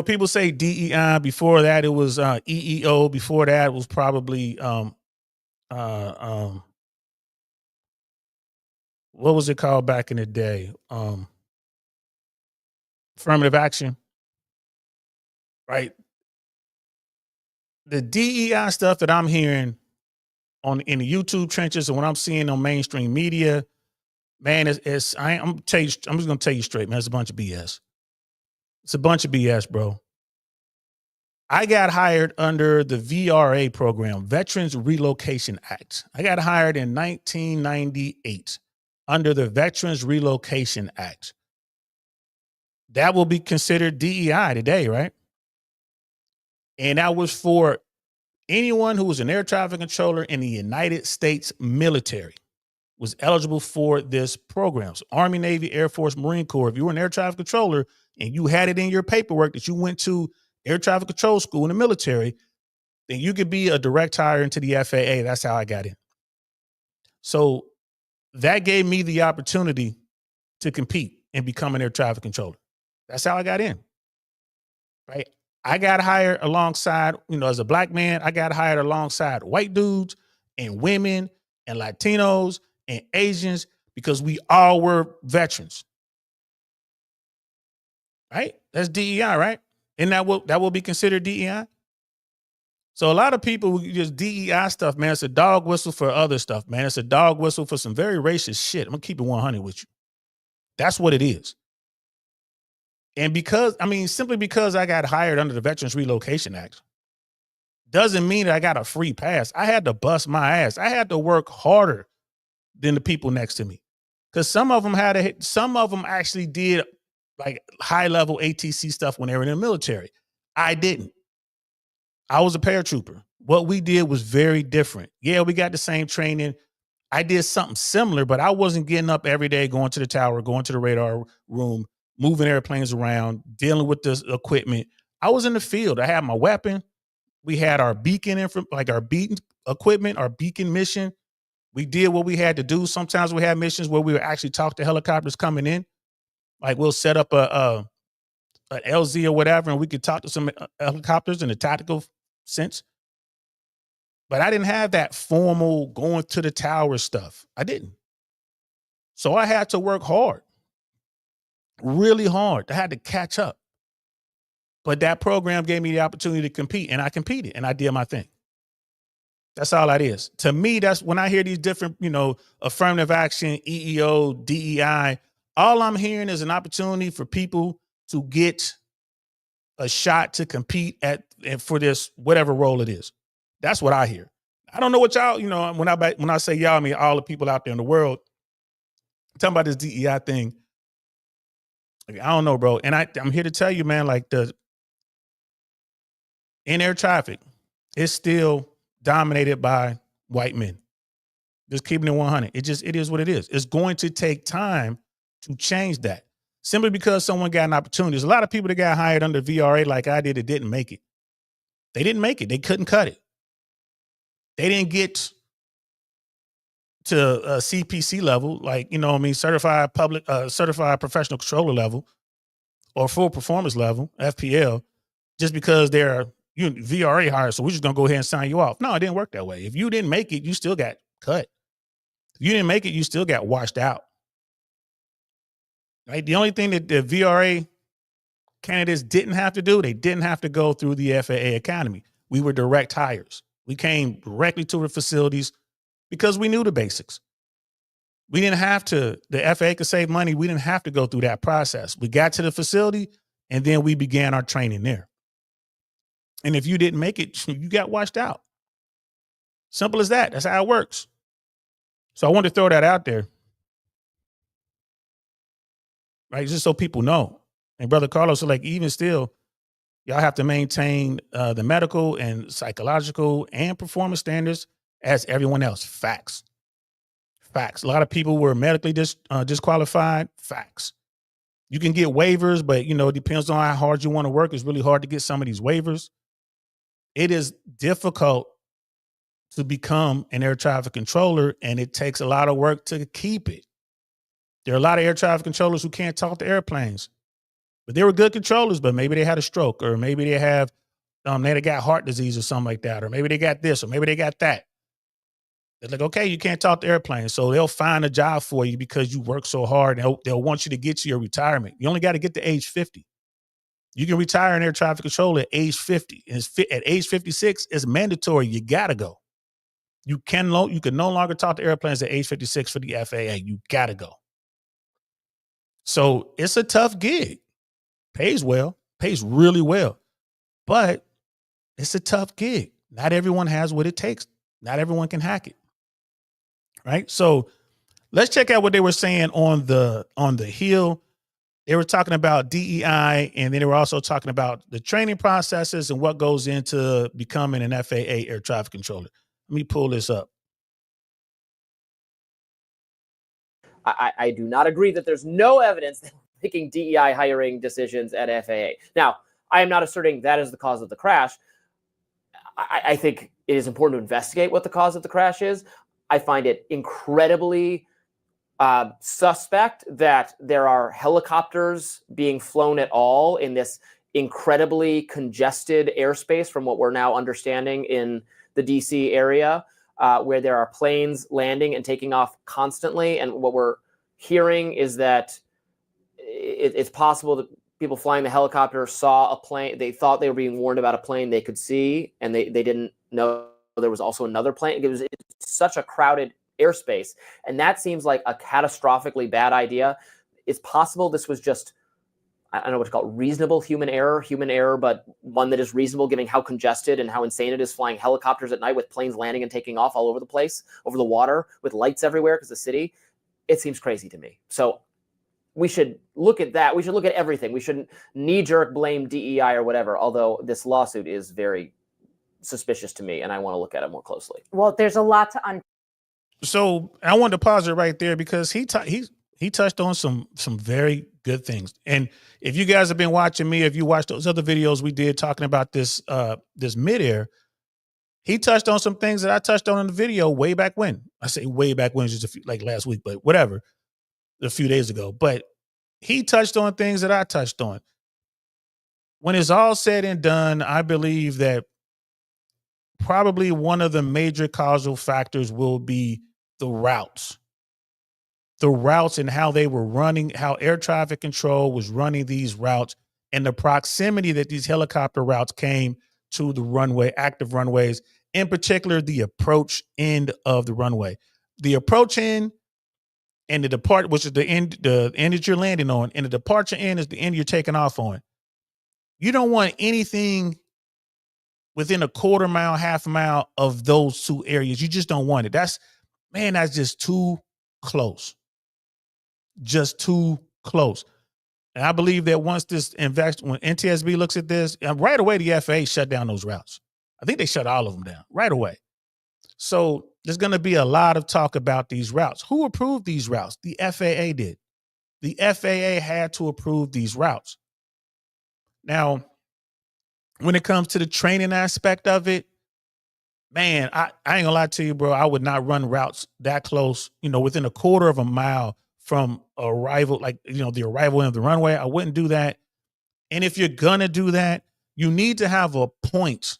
Speaker 1: People say DEI. Before that, it was EEO. Before that, it was probably what was it called back in the day? Affirmative action. Right. The DEI stuff that I'm hearing in the YouTube trenches and what I'm seeing on mainstream media, man, I'm just gonna tell you straight, man, it's a bunch of BS. It's a bunch of BS, bro. I got hired under the VRA program, Veterans Relocation Act. I got hired in 1998 under the Veterans Relocation Act. That will be considered DEI today, right? And that was for anyone who was an air traffic controller in the United States military was eligible for this program. So Army, Navy, Air Force, Marine Corps. If you were an air traffic controller and you had it in your paperwork that you went to air traffic control school in the military, then you could be a direct hire into the FAA. That's how I got in. So that gave me the opportunity to compete and become an air traffic controller. That's how I got in. Right. I got hired alongside, as a black man, I got hired alongside white dudes and women and Latinos and Asians because we all were veterans. Right? That's DEI, right? And that will be considered DEI. So a lot of people just DEI stuff, man. It's a dog whistle for other stuff, man. It's a dog whistle for some very racist shit. I'm gonna keep it 100 with you. That's what it is. And simply because I got hired under the Veterans Relocation Act doesn't mean that I got a free pass. I had to bust my ass. I had to work harder than the people next to me. Because some of them actually did like high level ATC stuff when they were in the military. I didn't. I was a paratrooper. What we did was very different. Yeah, we got the same training. I did something similar, but I wasn't getting up every day, going to the tower, going to the radar room, moving airplanes around, dealing with this equipment. I was in the field. I had my weapon. We had our beacon our beacon equipment, our beacon mission. We did what we had to do. Sometimes we had missions where we would actually talk to helicopters coming in. Like we'll set up an LZ or whatever, and we could talk to some helicopters in a tactical sense. But I didn't have that formal going to the tower stuff. I didn't. So I had to work hard, really hard. I had to catch up. But that program gave me the opportunity to compete, and I competed, and I did my thing. That's all that is. To me, that's when I hear these different, affirmative action, EEO, DEI, all I'm hearing is an opportunity for people to get a shot to compete for this, whatever role it is. That's what I hear. I don't know what y'all, when I say y'all, I mean all the people out there in the world. I'm talking about this DEI thing. Like, I don't know, bro. And I'm here to tell you, man, like in air traffic, it's still dominated by white men. Just keeping it 100. It is what it is. It's going to take time to change that. Simply because someone got an opportunity. There's a lot of people that got hired under VRA like I did that didn't make it. They didn't make it. They couldn't cut it. They didn't get to a CPC level, like, certified professional controller level or full performance level, FPL, just because they're VRA hired. So we're just going to go ahead and sign you off. No, it didn't work that way. If you didn't make it, you still got cut. If you didn't make it, you still got washed out. Right? The only thing that the VRA candidates didn't have to do, they didn't have to go through the FAA Academy. We were direct hires. We came directly to the facilities because we knew the basics. We didn't have to, the FAA could save money. We didn't have to go through that process. We got to the facility and then we began our training there. And if you didn't make it, you got washed out. Simple as that. That's how it works. So I wanted to throw that out there. Right? Just so people know. And Brother Carlos, like, even still, y'all have to maintain the medical and psychological and performance standards as everyone else. Facts. A lot of people were medically disqualified. Facts. You can get waivers, but it depends on how hard you want to work. It's really hard to get some of these waivers. It is difficult to become an air traffic controller, and it takes a lot of work to keep it. There are a lot of air traffic controllers who can't talk to airplanes, but they were good controllers, but maybe they had a stroke, or maybe they have, they got heart disease or something like that, or maybe they got this, or maybe they got that. They're like, okay, you can't talk to airplanes. So they'll find a job for you because you work so hard, and they'll want you to get to your retirement. You only got to get to age 50. You can retire an air traffic controller at age 50. And at age 56, it's mandatory. You got to go. You can no longer talk to airplanes at age 56 for the FAA. You got to go. So it's a tough gig. Pays well, pays really well, but it's a tough gig. Not everyone has what it takes. Not everyone can hack it. Right? So let's check out what they were saying on the Hill. They were talking about DEI, and then they were also talking about the training processes and what goes into becoming an FAA air traffic controller. Let me pull this up.
Speaker 2: I do not agree that there's no evidence that making DEI hiring decisions at FAA. Now, I am not asserting that is the cause of the crash. I think it is important to investigate what the cause of the crash is. I find it incredibly suspect that there are helicopters being flown at all in this incredibly congested airspace from what we're now understanding in the DC area, where there are planes landing and taking off constantly. And what we're hearing is that it's possible that people flying the helicopter saw a plane. They thought they were being warned about a plane they could see, and they didn't know there was also another plane. It's such a crowded airspace, and that seems like a catastrophically bad idea. It's possible this was just, I don't know what to call it, reasonable human error, but one that is reasonable given how congested and how insane it is flying helicopters at night with planes landing and taking off all over the place, over the water, with lights everywhere because the city. It seems crazy to me. So we should look at that. We should look at everything. We shouldn't knee-jerk blame DEI or whatever, although this lawsuit is very suspicious to me, and I want to look at it more closely.
Speaker 3: Well, there's a lot to
Speaker 1: So I wanted to pause it right there because he touched on some very good things. And if you guys have been watching me, if you watched those other videos we did talking about this midair, he touched on some things that I touched on in the video way back when. I say way back when, just like last week, but whatever, a few days ago. But he touched on things that I touched on. When it's all said and done, I believe that probably one of the major causal factors will be the routes and how they were running, how air traffic control was running these routes, and the proximity that these helicopter routes came to the runway, active runways, in particular, the approach end of the runway. The approach end and the depart, which is the end that you're landing on, and the departure end is the end you're taking off on. You don't want anything within a quarter mile, half a mile of those two areas. You just don't want it. That's just too close. Just too close. And I believe that once when NTSB looks at this, right away, the FAA shut down those routes. I think they shut all of them down right away. So there's going to be a lot of talk about these routes. Who approved these routes? The FAA did. The FAA had to approve these routes. Now, when it comes to the training aspect of it, man, I ain't gonna lie to you, bro. I would not run routes that close, within a quarter of a mile from arrival, like, the arrival of the runway. I wouldn't do that. And if you're gonna do that, you need to have a point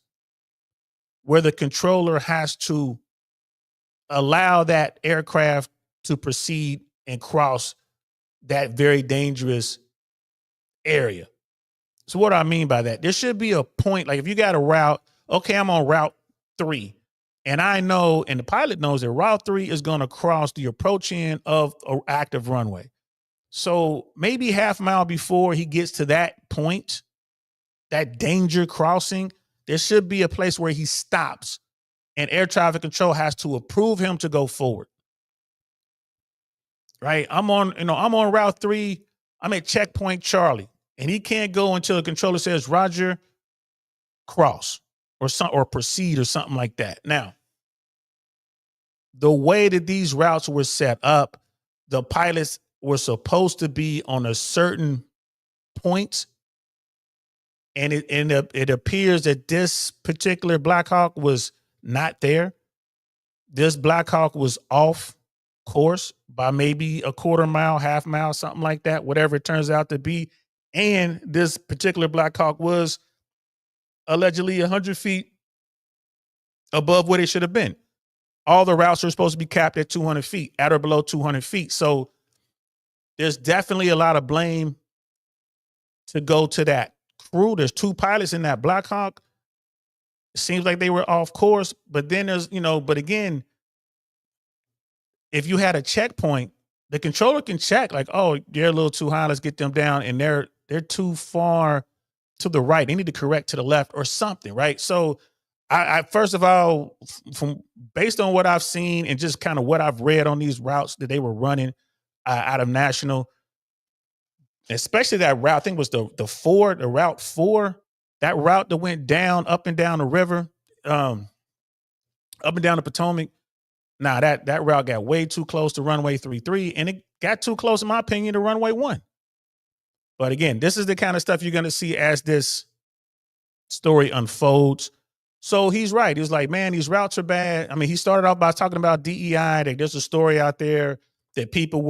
Speaker 1: where the controller has to allow that aircraft to proceed and cross that very dangerous area. So what do I mean by that? There should be a point, like if you got a route, okay, I'm on route 3, and I know, and the pilot knows that route 3 is going to cross the approach end of an active runway. So maybe half a mile before he gets to that point, that danger crossing, there should be a place where he stops and air traffic control has to approve him to go forward. Right? I'm on route 3. I'm at checkpoint Charlie, and he can't go until the controller says, Roger, cross or proceed or something like that. Now, the way that these routes were set up, the pilots were supposed to be on a certain point, and it appears that this particular Black Hawk was not there. This Black Hawk was off course by maybe a quarter mile, half mile, something like that, whatever it turns out to be. And this particular Black Hawk was allegedly 100 feet above where they should have been. All the routes are supposed to be capped at 200 feet, at or below 200 feet. So there's definitely a lot of blame to go to that crew. There's 2 pilots in that Black Hawk. It seems like they were off course, but then there's, but again, if you had a checkpoint, the controller can check like, oh, they're a little too high, let's get them down, and they're too far to the right. They need to correct to the left or something, right? So I first of all, based on what I've seen and just kind of what I've read on these routes that they were running out of National, especially that route, I think it was the route 4, that route that went down, up and down the river, up and down the Potomac. Nah, that route got way too close to runway 33, and it got too close, in my opinion, to runway 1. But again, this is the kind of stuff you're going to see as this story unfolds. So he's right. He's like, man, these routes are bad. I mean, he started off by talking about DEI, that there's a story out there that people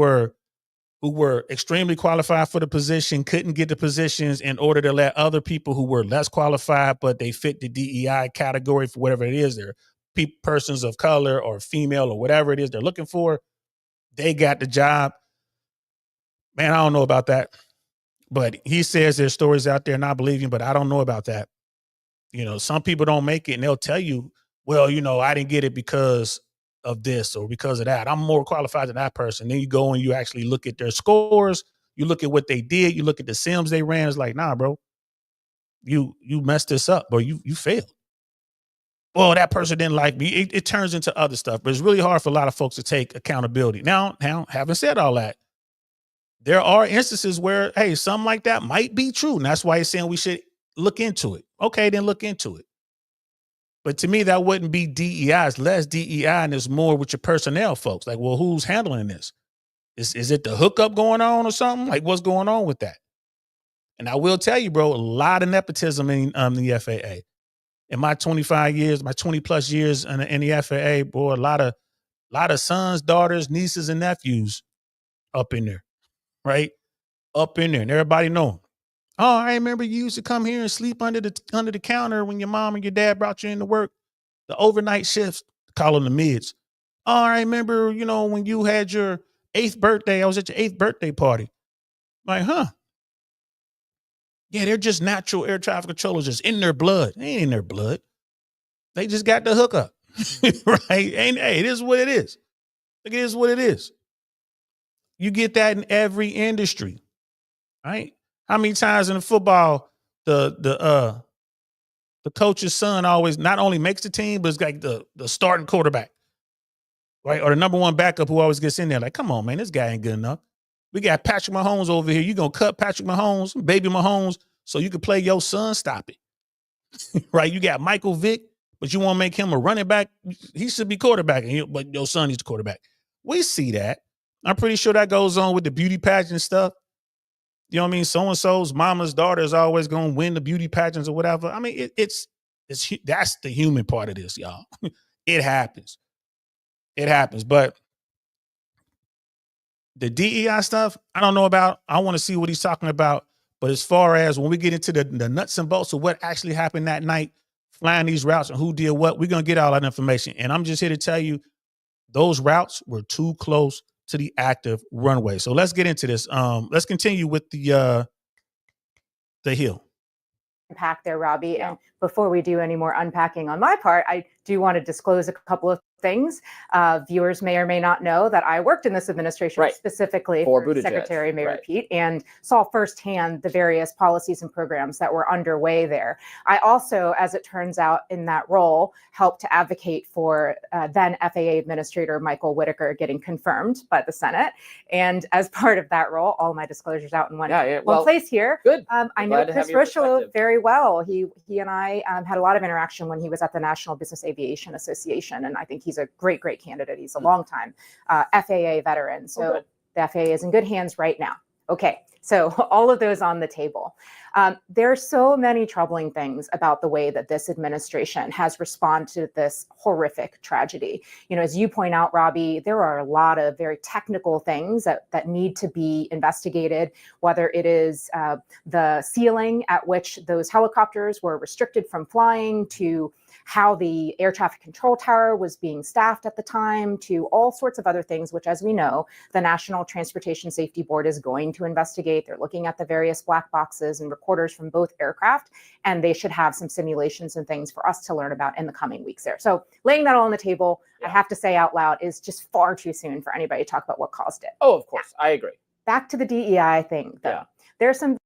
Speaker 1: who were extremely qualified for the position couldn't get the positions in order to let other people who were less qualified, but they fit the DEI category for whatever it is, they're persons of color or female or whatever it is they're looking for, they got the job. Man, I don't know about that. But he says there's stories out there, and I believe him, but I don't know about that. Some people don't make it, and they'll tell you, well, I didn't get it because of this or because of that. I'm more qualified than that person. Then you go and you actually look at their scores. You look at what they did. You look at the sims they ran. It's like, nah, bro, you messed this up, bro. You failed. Well, that person didn't like me. It turns into other stuff, but it's really hard for a lot of folks to take accountability. Now, having said all that, there are instances where, hey, something like that might be true. And that's why he's saying we should look into it. Okay, then look into it. But to me, that wouldn't be DEI. It's less DEI and it's more with your personnel folks. Like, well, who's handling this? Is it the hookup going on or something? Like, what's going on with that? And I will tell you, bro, a lot of nepotism in the FAA. In my 25 years, my 20 plus years in the FAA, boy, a lot of sons, daughters, nieces, and nephews up in there, right? Up in there, and everybody know them. Oh, I remember you used to come here and sleep under the counter when your mom and your dad brought you into work. The overnight shifts, call them the mids. Oh, I remember, when you had your 8th birthday, I was at your 8th birthday party. Like, huh? Yeah, they're just natural air traffic controllers, just in their blood. They ain't in their blood. They just got the hookup, right? And hey, it is what it is. It is what it is. You get that in every industry, right? How many times in the football the coach's son always not only makes the team, but it's like the starting quarterback, right? Or the number 1 backup who always gets in there. Like, come on, man, this guy ain't good enough. We got Patrick Mahomes over here. You gonna cut Patrick Mahomes, baby Mahomes, so you can play your son? Stop it. Right? You got Michael Vick, but you want to make him a running back. He should be quarterback, but your son is the quarterback. We see that. I'm pretty sure that goes on with the beauty pageant stuff. You know what I mean? So-and-so's mama's daughter is always going to win the beauty pageants or whatever. I mean, it's that's the human part of this, y'all. It happens. It happens. But the DEI stuff, I don't know about. I want to see what he's talking about. But as far as when we get into the nuts and bolts of what actually happened that night, flying these routes and who did what, we're going to get all that information. And I'm just here to tell you, those routes were too close to the active runway. So let's get into this. Let's continue with the hill.
Speaker 3: Unpack there, Robbie. And before we do any more unpacking on my part, I do want to disclose a couple of things. Viewers may or may not know that I worked in this administration specifically for Secretary Mayor Pete and saw firsthand the various policies and programs that were underway there. I also, as it turns out in that role, helped to advocate for then FAA Administrator Michael Whitaker getting confirmed by the Senate. And as part of that role, all my disclosures out in one place here.
Speaker 2: Good.
Speaker 3: I know Chris Rocheleau very well. He and I had a lot of interaction when he was at the National Business Aviation Association, and I think he's a great candidate. He's a longtime FAA veteran. So the FAA is in good hands right now. Okay, so all of those on the table. There are so many troubling things about the way that this administration has responded to this horrific tragedy. You know, as you point out, Robbie, there are a lot of very technical things that need to be investigated, whether it is the ceiling at which those helicopters were restricted from flying, to how the air traffic control tower was being staffed at the time, to all sorts of other things, which, as we know, the National Transportation Safety Board is going to investigate. They're looking at the various black boxes and recorders from both aircraft, and they should have some simulations and things for us to learn about in the coming weeks there. So laying that all on the table, I have to say out loud, is just far too soon for anybody to talk about what caused it.
Speaker 2: Oh, of course. I agree.
Speaker 3: Back to the DEI thing, though. There's some.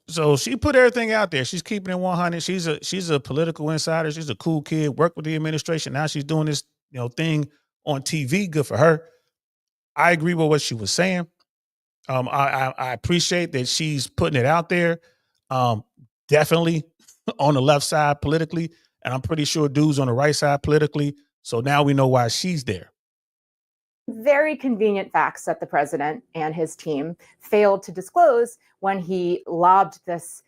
Speaker 1: So she put everything out there. She's keeping it 100. She's a political insider. She's a cool kid. Worked with the administration. Now she's doing this, thing on TV. Good for her. I agree with what she was saying. I appreciate that she's putting it out there. Definitely on the left side politically, and I'm pretty sure dudes on the right side politically. So now we know why she's there.
Speaker 3: Very convenient facts that the president and his team failed to disclose when he lobbed this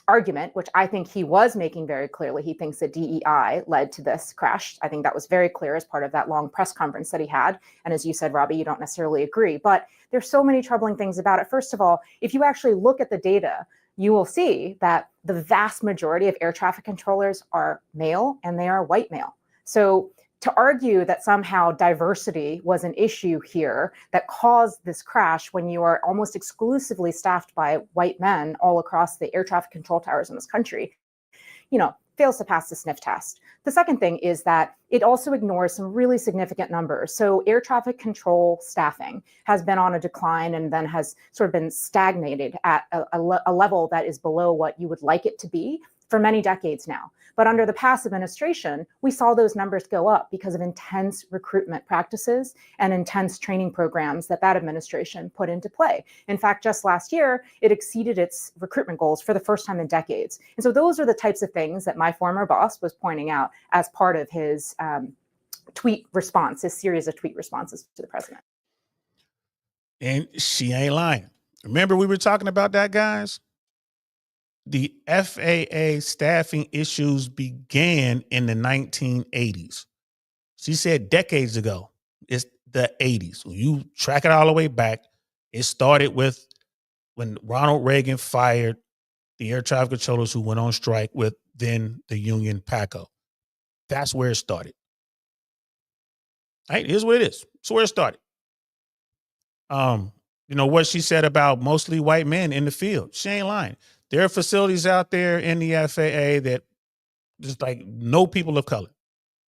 Speaker 3: argument, which I think he was making very clearly. He thinks that DEI led to this crash. I think that was very clear as part of that long press conference that he had. And as you said, Robbie, you don't necessarily agree, but there's so many troubling things about it. First of all, if you actually look at the data, you will see that the vast majority of air traffic controllers are male and they are white male. So to argue that somehow diversity was an issue here that caused this crash when you are almost exclusively staffed by white men all across the air traffic control towers in this country, fails to pass the sniff test. The second thing is that it also ignores some really significant numbers. So air traffic control staffing has been on a decline and then has sort of been stagnated at a level that is below what you would like it to be for many decades now. But under the past administration, we saw those numbers go up because of intense recruitment practices and intense training programs that administration put into play. In fact, just last year, it exceeded its recruitment goals for the first time in decades. And so those are the types of things that my former boss was pointing out as part of his tweet response, his series of tweet responses to the president.
Speaker 1: And she ain't lying. Remember we were talking about that, guys? The FAA staffing issues began in the 1980s. She said decades ago. It's the 80s. When you track it all the way back, it started with when Ronald Reagan fired the air traffic controllers who went on strike with then the union PACO. That's where it started. Right? Here's what it is. It's where it started. What she said about mostly white men in the field. She ain't lying. There are facilities out there in the FAA that just like no people of color.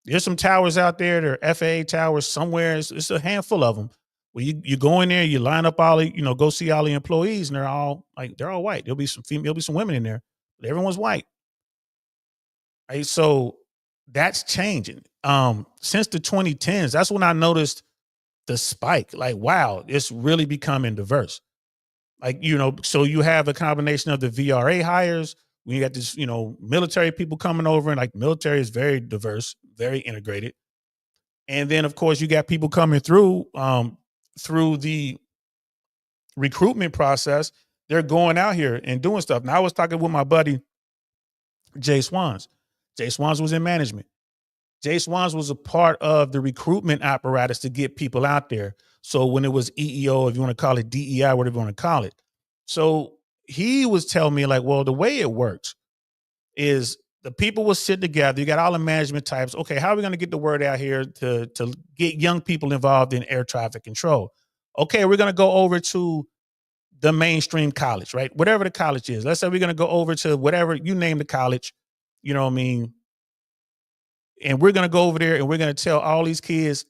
Speaker 1: There's some towers out there. There are FAA towers somewhere. It's a handful of them where you go in there, you line up all the, go see all the employees, and they're all white. There'll be some female, there'll be some women in there, but everyone's white. Right? So that's changing. Since the 2010s, that's when I noticed the spike. Like, wow, it's really becoming diverse. Like, so you have a combination of the VRA hires, When you got this, military people coming over, and like military is very diverse, very integrated. And then of course you got people coming through the recruitment process. They're going out here and doing stuff. Now I was talking with my buddy Jay Swans. Jay Swans was in management. Jay Swans was a part of the recruitment apparatus to get people out there. So when it was EEO, if you want to call it DEI, whatever you want to call it. So he was telling me like, well, the way it works is the people will sit together. You got all the management types. Okay, how are we going to get the word out here to get young people involved in air traffic control? Okay, we're going to go over to the mainstream college, right? Whatever the college is. Let's say we're going to go over to whatever, you name the college, you know what I mean? And we're going to go over there and we're going to tell all these kids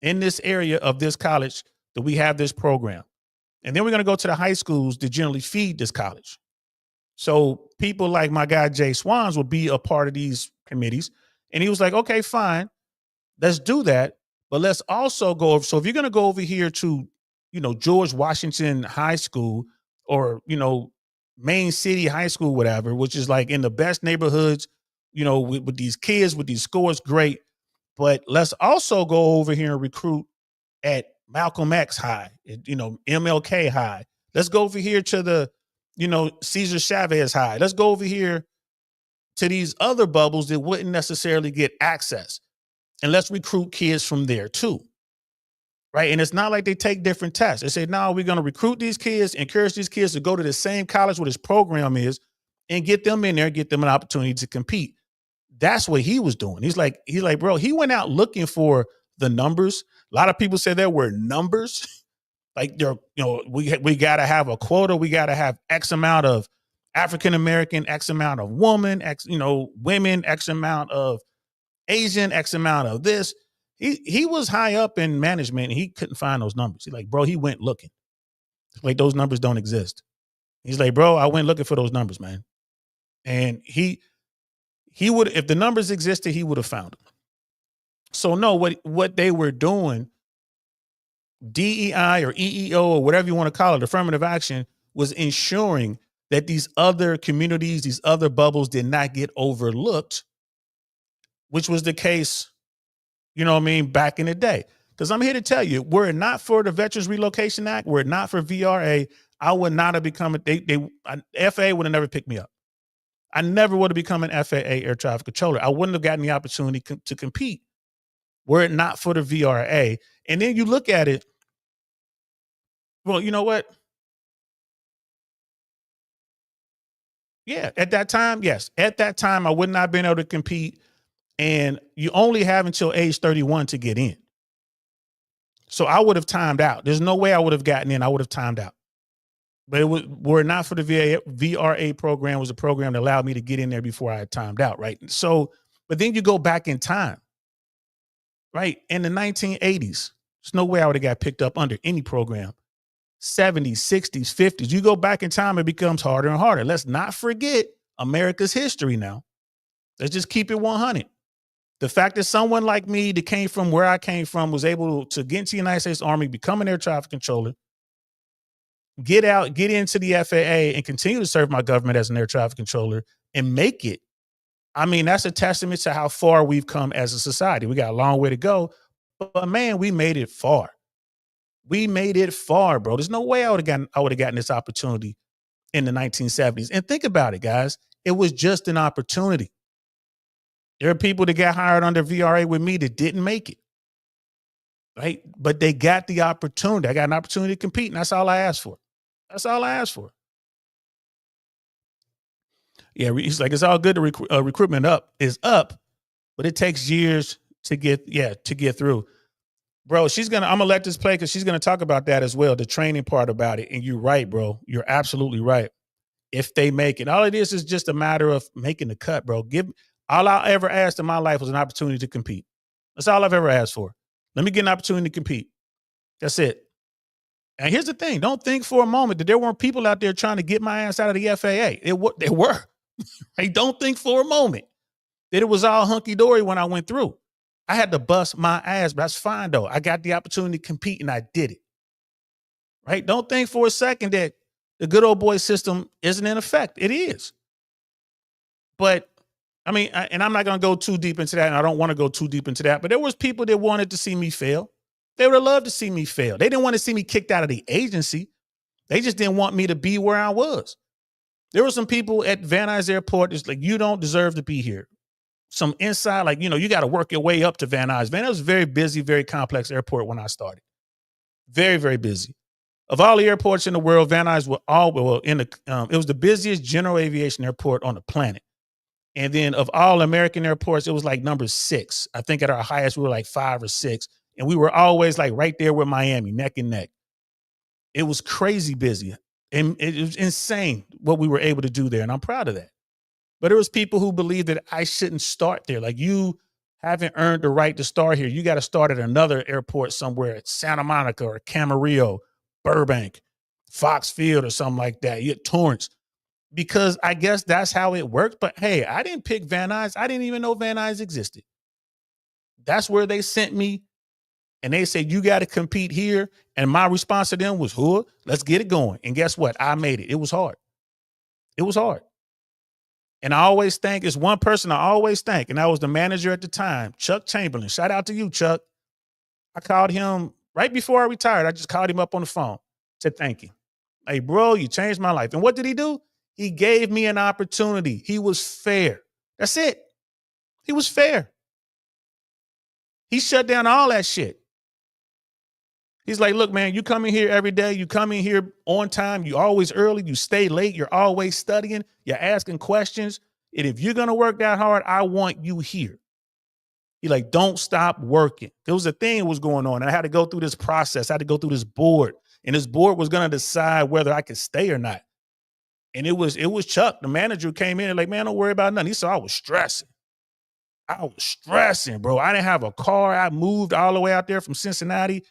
Speaker 1: in this area of this college that we have this program. And then we're going to go to the high schools that generally feed this college. So people like my guy, Jay Swans, will be a part of these committees. And he was like, okay, fine, let's do that. But let's also go over. So if you're going to go over here to, George Washington High School or, Main City High School, whatever, which is like in the best neighborhoods, with these kids, with these scores, great. But let's also go over here and recruit at Malcolm X High, MLK High. Let's go over here to the, Cesar Chavez High. Let's go over here to these other bubbles that wouldn't necessarily get access. And let's recruit kids from there too. Right. And it's not like they take different tests. They say, no, we're going to recruit these kids, encourage these kids to go to the same college where this program is and get them in there, get them an opportunity to compete. That's what he was doing. He's like, bro, he went out looking for the numbers. A lot of people say there were numbers. Like we got to have a quota. We got to have X amount of African-American, X amount of women, X, women, X amount of Asian, X amount of this. He was high up in management and he couldn't find those numbers. He's like, bro, he went looking. Like those numbers don't exist. He's like, bro, I went looking for those numbers, man. And he would, if the numbers existed, he would have found them. So no, what they were doing, DEI or EEO or whatever you want to call it, affirmative action, was ensuring that these other communities, these other bubbles did not get overlooked, which was the case, back in the day. Because I'm here to tell you, were it not for the Veterans Relocation Act, were it not for VRA, I would not have become FAA would have never picked me up. I never would have become an FAA air traffic controller. I wouldn't have gotten the opportunity to compete were it not for the VRA. And then you look at it. Well, you know what? Yeah, at that time, yes. At that time, I would not have been able to compete. And you only have until age 31 to get in. So I would have timed out. There's no way I would have gotten in. I would have timed out. But were it not for the VRA program, it was a program that allowed me to get in there before I had timed out, right? So, but then you go back in time, right? In the 1980s, there's no way I would have got picked up under any program. 70s, 60s, 50s. You go back in time, it becomes harder and harder. Let's not forget America's history now. Let's just keep it 100. The fact that someone like me that came from where I came from was able to get into the United States Army, become an air traffic controller, get into the FAA and continue to serve my government as an air traffic controller and make it. I mean, that's a testament to how far we've come as a society. We got a long way to go, but man, we made it far. We made it far, bro. There's no way I would have gotten this opportunity in the 1970s. And think about it, guys. It was just an opportunity. There are people that got hired under VRA with me that didn't make it, right? But they got the opportunity. I got an opportunity to compete, and that's all I asked for. That's all I asked for. Yeah, he's like, it's all good. The recruitment is up, but it takes years to get through. Bro, I'm going to let this play because she's going to talk about that as well, the training part about it. And you're right, bro. You're absolutely right. If they make it, all it is just a matter of making the cut, bro. All I ever asked in my life was an opportunity to compete. That's all I've ever asked for. Let me get an opportunity to compete. That's it. And here's the thing. Don't think for a moment that there weren't people out there trying to get my ass out of the FAA. They were. Hey, don't think for a moment that it was all hunky-dory when I went through. I had to bust my ass, but that's fine, though. I got the opportunity to compete, and I did it. Right? Don't think for a second that the good old boy system isn't in effect. It is. But I mean, and I'm not going to go too deep into that, and I don't want to go too deep into that, but there was people that wanted to see me fail. They would have loved to see me fail. They didn't want to see me kicked out of the agency. They just didn't want me to be where I was. There were some people at Van Nuys Airport that's like, you don't deserve to be here. Some inside, like, you got to work your way up to Van Nuys. Van Nuys was a very busy, very complex airport when I started. Very, very busy. Of all the airports in the world, Van Nuys were it was the busiest general aviation airport on the planet. And then of all American airports, it was like number 6. I think at our highest, we were like 5 or 6. And we were always like right there with Miami, neck and neck. It was crazy busy. And it was insane what we were able to do there. And I'm proud of that. But there was people who believed that I shouldn't start there. Like, you haven't earned the right to start here. You got to start at another airport somewhere at Santa Monica or Camarillo, Burbank, Fox Field or something like that. You get Torrance. Because I guess that's how it works. But hey, I didn't pick Van Nuys. I didn't even know Van Nuys existed. That's where they sent me. And they said, you got to compete here. And my response to them was, let's get it going. And guess what? I made it. It was hard. It was hard. And I always thank, it's one person I always thank. And that was the manager at the time, Chuck Chamberlain. Shout out to you, Chuck. I called him right before I retired. I just called him up on the phone. Said, thank you. Hey, bro, you changed my life. And what did he do? He gave me an opportunity. He was fair. That's it. He was fair. He shut down all that shit. He's like, look, man, you come in here every day. You come in here on time. You always early. You stay late. You're always studying. You're asking questions. And if you're going to work that hard, I want you here. He like, don't stop working. There was a thing that was going on. And I had to go through this process. I had to go through this board. And this board was going to decide whether I could stay or not. And it was Chuck, the manager, who came in and like, man, don't worry about nothing. He said, I was stressing. Bro. I didn't have a car. I moved all the way out there from Cincinnati.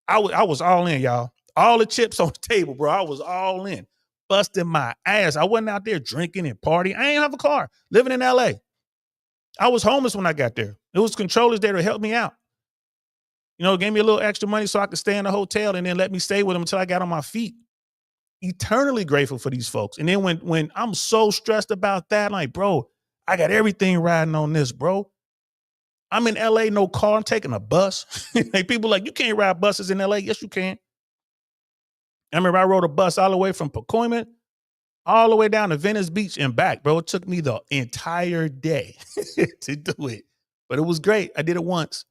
Speaker 1: I was all in, y'all. All the chips on the table, bro. I was all in, busting my ass. I wasn't out there drinking and partying. I ain't have a car, living in LA. I was homeless when I got there. There was controllers there to help me out. Gave me a little extra money so I could stay in the hotel and then let me stay with them until I got on my feet. Eternally grateful for these folks. And then when I'm so stressed about that, I'm like, bro, I got everything riding on this, bro. I'm in LA, no car. I'm taking a bus. Like, people like, you can't ride buses in LA. Yes, you can. I remember I rode a bus all the way from Pacoima all the way down to Venice Beach and back, bro. It took me the entire day to do it. But it was great. I did it once.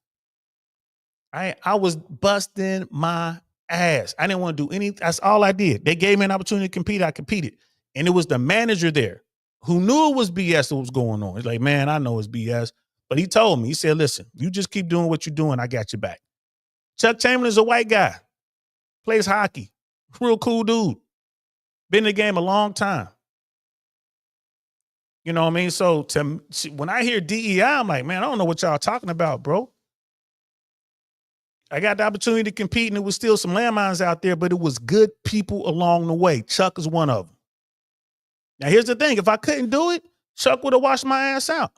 Speaker 1: I was busting my ass. I didn't want to do anything. That's all I did. They gave me an opportunity to compete. I competed. And it was the manager there who knew it was BS that was going on. He's like, man, I know it's BS. But he told me, he said, listen, you just keep doing what you're doing. I got your back. Chuck Chamberlain is a white guy, plays hockey, real cool dude. Been in the game a long time. You know what I mean? So when I hear DEI, I'm like, man, I don't know what y'all talking about, bro. I got the opportunity to compete, and it was still some landmines out there, but it was good people along the way. Chuck is one of them. Now, here's the thing. If I couldn't do it, Chuck would have washed my ass out.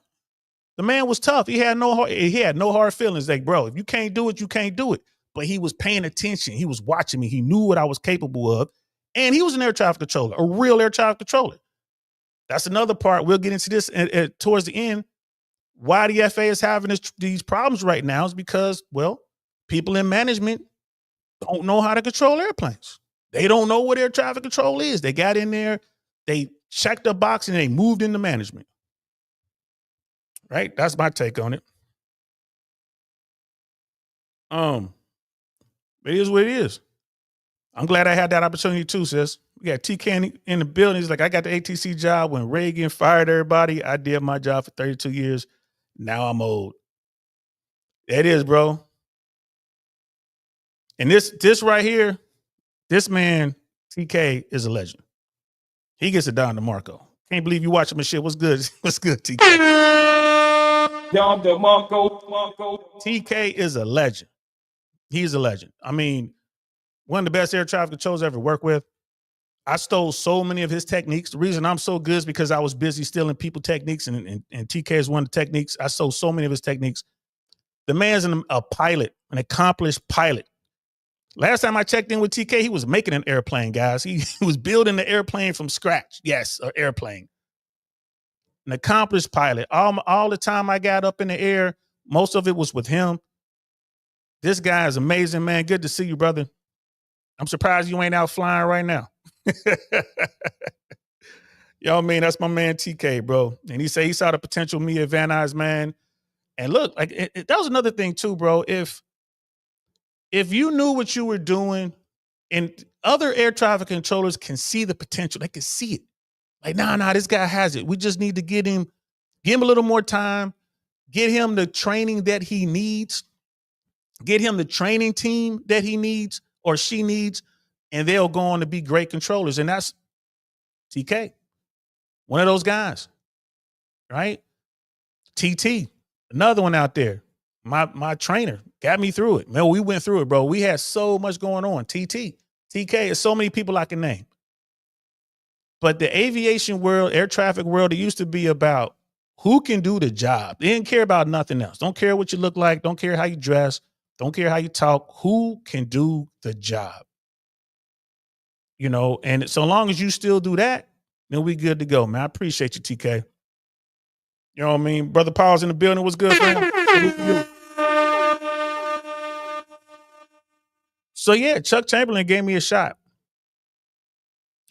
Speaker 1: The man was tough. He had no hard feelings. Like, bro, if you can't do it, you can't do it. But he was paying attention. He was watching me. He knew what I was capable of. And he was an air traffic controller, a real air traffic controller. That's another part. We'll get into this towards the end. Why the FAA is having these problems right now is because, well, people in management don't know how to control airplanes. They don't know what air traffic control is. They got in there, they checked a box, and they moved into management. Right? That's my take on it. It is what it is. I'm glad I had that opportunity too, sis. We got TK in the building. He's like, I got the ATC job when Reagan fired everybody. I did my job for 32 years. Now I'm old. It is, bro. And this right here, this man, TK, is a legend. He gets it down to Marco. Can't believe you watching my shit. What's good? What's good, TK? TK is a legend. He's a legend. I mean, one of the best air traffic controllers I ever worked with. I stole so many of his techniques. The reason I'm so good is because I was busy stealing people techniques, and TK is one of the techniques. I stole so many of his techniques. The man's a pilot, an accomplished pilot. Last time I checked in with TK, he was making an airplane, guys. He was building the airplane from scratch. Yes, an airplane. an accomplished pilot. All the time I got up in the air, most of it was with him. This guy is amazing, man. Good to see you, brother. I'm surprised you ain't out flying right now. You know what I mean? That's my man TK, bro. And he said he saw the potential me at Van Nuys, man. And look, like that was another thing too, bro. If you knew what you were doing, and other air traffic controllers can see the potential, they can see it. Like, nah, this guy has it. We just need to give him a little more time, get him the training that he needs, get him the training team that he needs or she needs, and they'll go on to be great controllers. And that's TK, one of those guys, right? TT, another one out there. My trainer got me through it. Man, we went through it, bro. We had so much going on. TK, there's so many people I can name. But the aviation world, air traffic world, it used to be about who can do the job. They didn't care about nothing else. Don't care what you look like. Don't care how you dress. Don't care how you talk. Who can do the job? You know, and so long as you still do that, then we good to go, man. I appreciate you, TK. You know what I mean? Brother Paul's in the building. What's good, fam? So yeah, Chuck Chamberlain gave me a shot.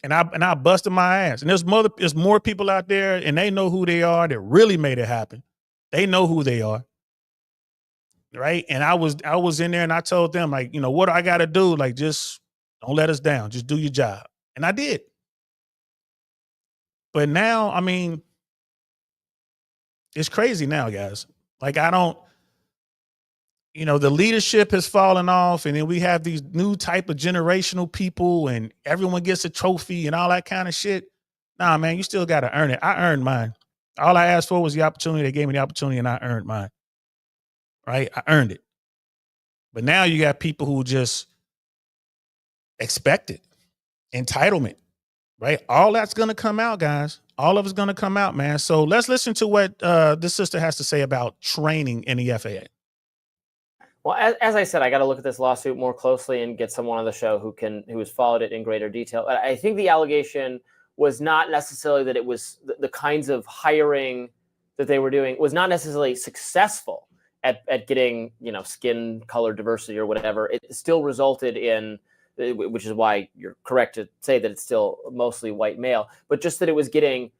Speaker 1: And I busted my ass. And there's more people out there, and they know who they are that really made it happen. They know who they are. Right. And I was in there and I told them, like, you know, what do I gotta do? Like, just don't let us down. Just do your job. And I did. But now, I mean, it's crazy now, guys. Like, the leadership has fallen off, and then we have these new type of generational people, and everyone gets a trophy and all that kind of shit. Nah, man, you still got to earn it. I earned mine. All I asked for was the opportunity. They gave me the opportunity, and I earned mine. Right? I earned it. But now you got people who just expect it. Entitlement. Right? All that's going to come out, guys. All of it's going to come out, man. So let's listen to what this sister has to say about training in the FAA.
Speaker 2: Well, as I said, I got to look at this lawsuit more closely and get someone on the show who has followed it in greater detail. I think the allegation was not necessarily that it was the kinds of hiring that they were doing was not necessarily successful at getting, skin color diversity or whatever. It still resulted in, which is why you're correct to say that it's still mostly white male, but just that it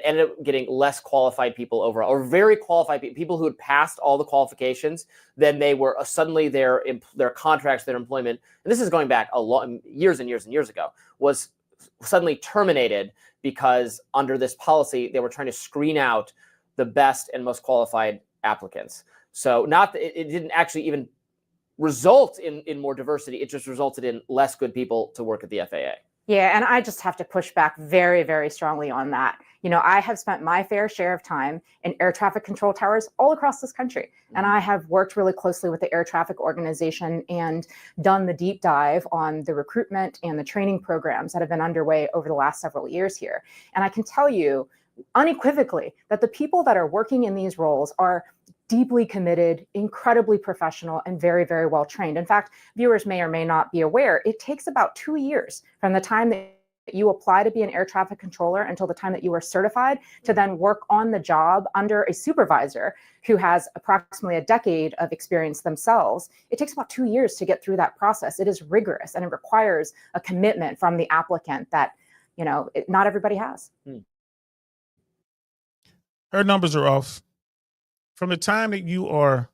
Speaker 2: ended up getting less qualified people overall, or very qualified people who had passed all the qualifications. Then they were suddenly their contracts, their employment, and this is going back a long years and years and years ago, was suddenly terminated because under this policy they were trying to screen out the best and most qualified applicants. So it didn't actually even result in more diversity. It just resulted in less good people to work at the FAA.
Speaker 3: Yeah, and I just have to push back very, very strongly on that. I have spent my fair share of time in air traffic control towers all across this country. And I have worked really closely with the air traffic organization and done the deep dive on the recruitment and the training programs that have been underway over the last several years here. And I can tell you unequivocally that the people that are working in these roles are deeply committed, incredibly professional, and very, very well trained. In fact, viewers may or may not be aware, it takes about 2 years from the time that you apply to be an air traffic controller until the time that you are certified to then work on the job under a supervisor who has approximately a decade of experience themselves. It takes about 2 years to get through that process. It is rigorous, and it requires a commitment from the applicant that, not everybody has.
Speaker 1: Her numbers are off. From the time that you are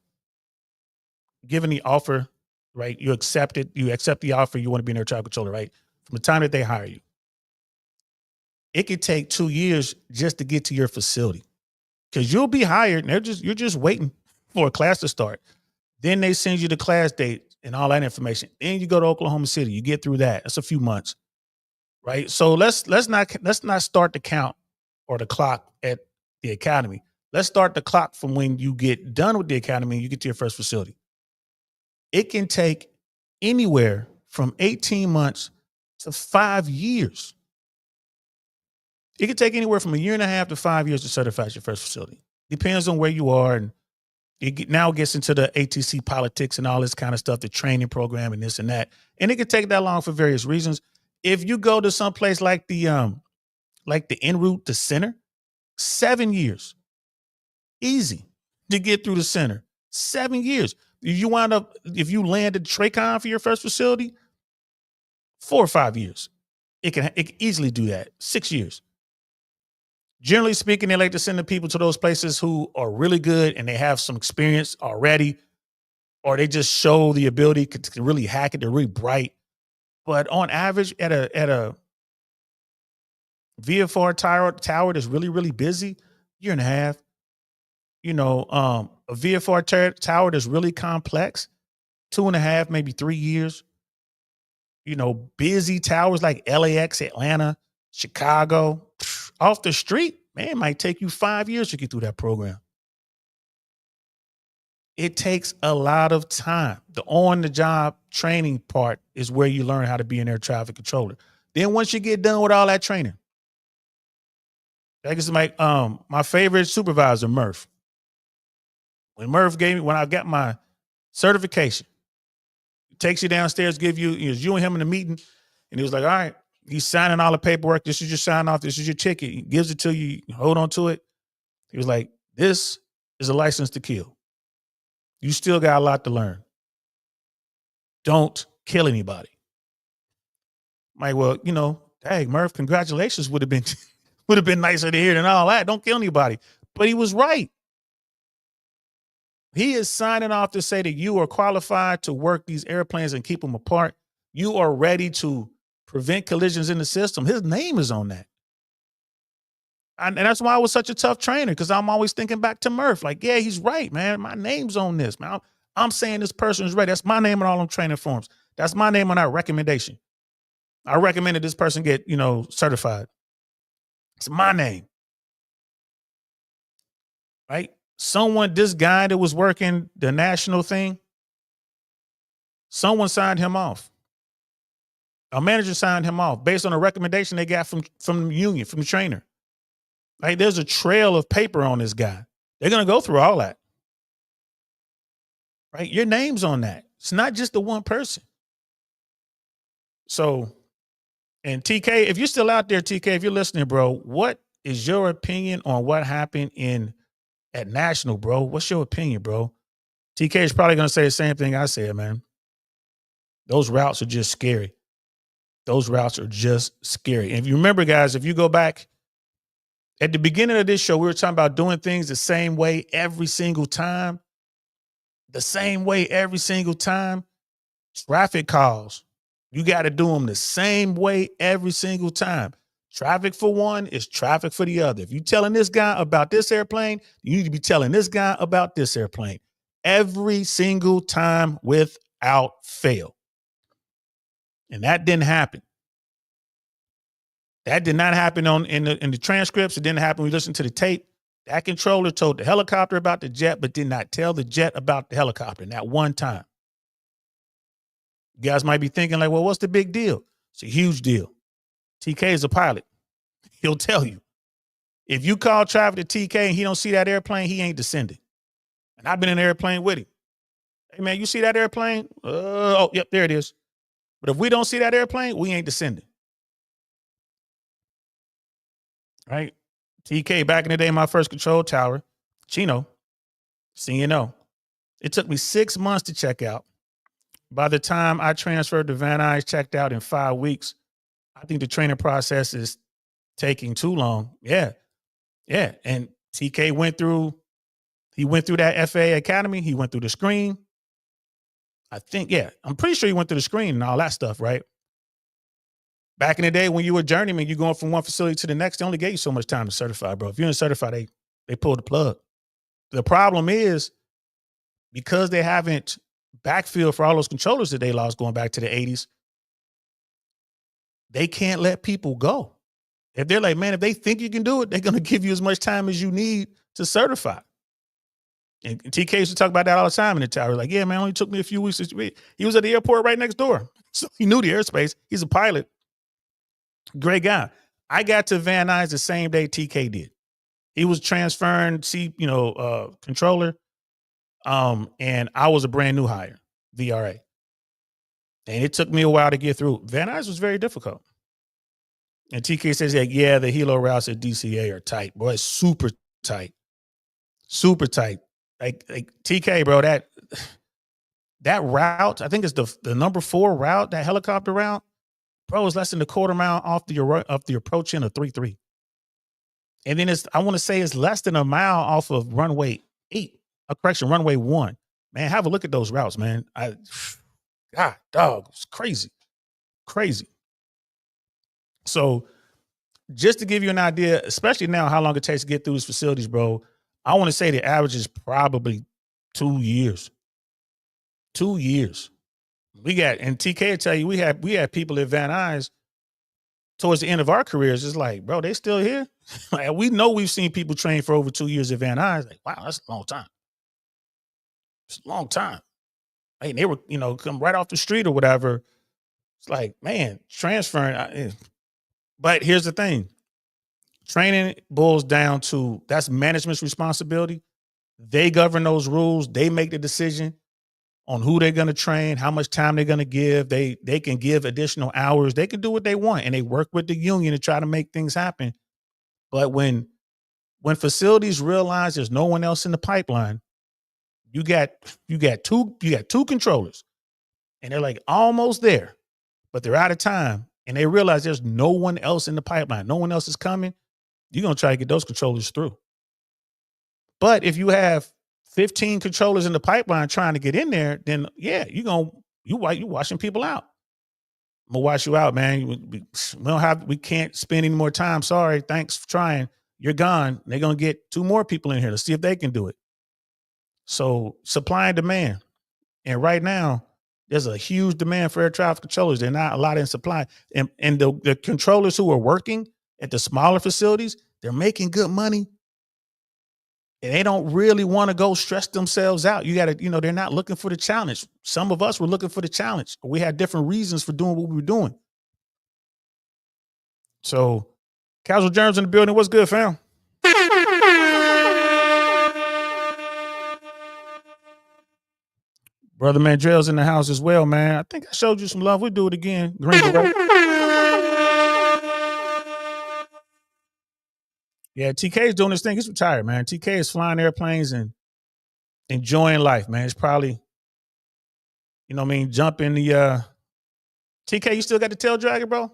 Speaker 1: given the offer, right? You accept the offer, you want to be an air traffic controller, right? From the time that they hire you, it could take 2 years just to get to your facility, because you'll be hired and you're just waiting for a class to start. Then they send you the class date and all that information. Then you go to Oklahoma City, you get through that. That's a few months, right? So let's not start the count or the clock at the academy. Let's start the clock from when you get done with the academy and you get to your first facility. It can take anywhere from 18 months to 5 years. It can take anywhere from 1.5 years to 5 years to certify your first facility. Depends on where you are. And now gets into the ATC politics and all this kind of stuff, the training program and this and that. And it can take that long for various reasons. If you go to some place like the en route to center, 7 years. Easy to get through the center. 7 years. If you landed Tracon for your first facility, 4 or 5 years. It can easily do that. 6 years. Generally speaking, they like to send the people to those places who are really good and they have some experience already, or they just show the ability to really hack it. They're really bright. But on average, at a VFR tower that's really, really busy, year and a half. A VFR tower that's really complex, 2.5, maybe 3 years. Busy towers like LAX, Atlanta, Chicago, off the street, man, it might take you 5 years to get through that program. It takes a lot of time. The on-the-job training part is where you learn how to be an air traffic controller. Then once you get done with all that training, that is my favorite supervisor, Murph. When I got my certification, he takes you downstairs, you and him in a meeting, and he was like, all right, he's signing all the paperwork. This is your sign off. This is your ticket. He gives it to you. Hold on to it. He was like, this is a license to kill. You still got a lot to learn. Don't kill anybody. I'm like, well, hey, Murph, congratulations would have been nicer to hear than all that. Don't kill anybody. But he was right. He is signing off to say that you are qualified to work these airplanes and keep them apart. You are ready to prevent collisions in the system. His name is on that. And that's why I was such a tough trainer, because I'm always thinking back to Murph. Like, yeah, he's right, man. My name's on this, man. I'm saying this person is ready. That's my name on all them training forms. That's my name on that recommendation. I recommended this person get, certified. It's my name. Right? This guy that was working the national thing, someone signed him off. A manager signed him off based on a recommendation they got from the union, from the trainer. Right? There's a trail of paper on this guy. They're going to go through all that. Right? Your name's on that. It's not just the one person. So, and TK, if you're still out there, TK, if you're listening, bro, what is your opinion on what happened at National, bro? What's your opinion, bro? TK is probably going to say the same thing I said, man. Those routes are just scary. Those routes are just scary. And if you remember, guys, if you go back at the beginning of this show, we were talking about doing things the same way every single time. The same way every single time. Traffic calls. You got to do them the same way every single time. Traffic for one is traffic for the other. If you're telling this guy about this airplane, you need to be telling this guy about this airplane. Every single time without fail. And that didn't happen. That did not happen in the transcripts. It didn't happen when we listened to the tape. That controller told the helicopter about the jet, but did not tell the jet about the helicopter. Not one time. You guys might be thinking like, well, what's the big deal? It's a huge deal. TK is a pilot. He'll tell you. If you call traffic to TK and he don't see that airplane, he ain't descending. And I've been in an airplane with him. Hey, man, you see that airplane? Oh, yep, there it is. But if we don't see that airplane, we ain't descending. Right? TK, back in the day, my first control tower, Chino, CNO. It took me 6 months to check out. By the time I transferred to Van Nuys, checked out in 5 weeks. I think the training process is taking too long. Yeah. Yeah. And TK went through that FAA Academy. He went through the screen. I think, yeah, I'm pretty sure he went through the screen and all that stuff, right? Back in the day when you were journeyman, you're going from one facility to the next, they only gave you so much time to certify, bro. If you're in certify, they pull the plug. The problem is because they haven't backfilled for all those controllers that they lost going back to the 80s, they can't let people go. If they're like, man, if they think you can do it, they're going to give you as much time as you need to certify. And TK used to talk about that all the time in the tower. Like, yeah, man, it only took me a few weeks. He was at the airport right next door. So he knew the airspace. He's a pilot. Great guy. I got to Van Nuys the same day TK did. He was transferring controller. And I was a brand new hire, VRA. And it took me a while to get through. Van Nuys was very difficult. And TK says, yeah, the helo routes at DCA are tight. Boy, it's super tight. Super tight. Like TK, bro, that route, I think it's the number 4 route, that helicopter route, bro, is less than a quarter mile off the approach in a 3-3. And then I want to say it's less than a mile off of runway 8. Runway 1. Man, have a look at those routes, man. God, dog, it's crazy. Crazy. So just to give you an idea, especially now, how long it takes to get through these facilities, bro, I want to say the average is probably 2 years. 2 years. And TK will tell you, we had people at Van Nuys towards the end of our careers. It's like, bro, they still here? Like, we know we've seen people train for over 2 years at Van Nuys. Like, wow, that's a long time. It's a long time. Hey, they were, come right off the street or whatever. It's like, man, transferring. But here's the thing. Training boils down to, that's management's responsibility. They govern those rules. They make the decision on who they're going to train, how much time they're going to give. They can give additional hours. They can do what they want, and they work with the union to try to make things happen. But when facilities realize there's no one else in the pipeline, you got two controllers, and they're like almost there, but they're out of time, and they realize there's no one else in the pipeline. No one else is coming. You're going to try to get those controllers through. But if you have 15 controllers in the pipeline trying to get in there, then yeah, you washing people out. I'm gonna wash you out, man. We can't spend any more time. Sorry, thanks for trying. You're gone. They're gonna get 2 more people in here to see if they can do it. So supply and demand. And right now, there's a huge demand for air traffic controllers. They're not a lot in supply. And the controllers who are working at the smaller facilities, they're making good money. And they don't really want to go stress themselves out. You got to, they're not looking for the challenge. Some of us were looking for the challenge. We had different reasons for doing what we were doing. So, Casual Germs in the building. What's good, fam? Brother Mandrell's in the house as well, man. I think I showed you some love. We'll do it again. Green Beret. Yeah, TK is doing this thing. He's retired, man. TK is flying airplanes and enjoying life, man. It's probably, jump in the TK, you still got the tail dragger, bro?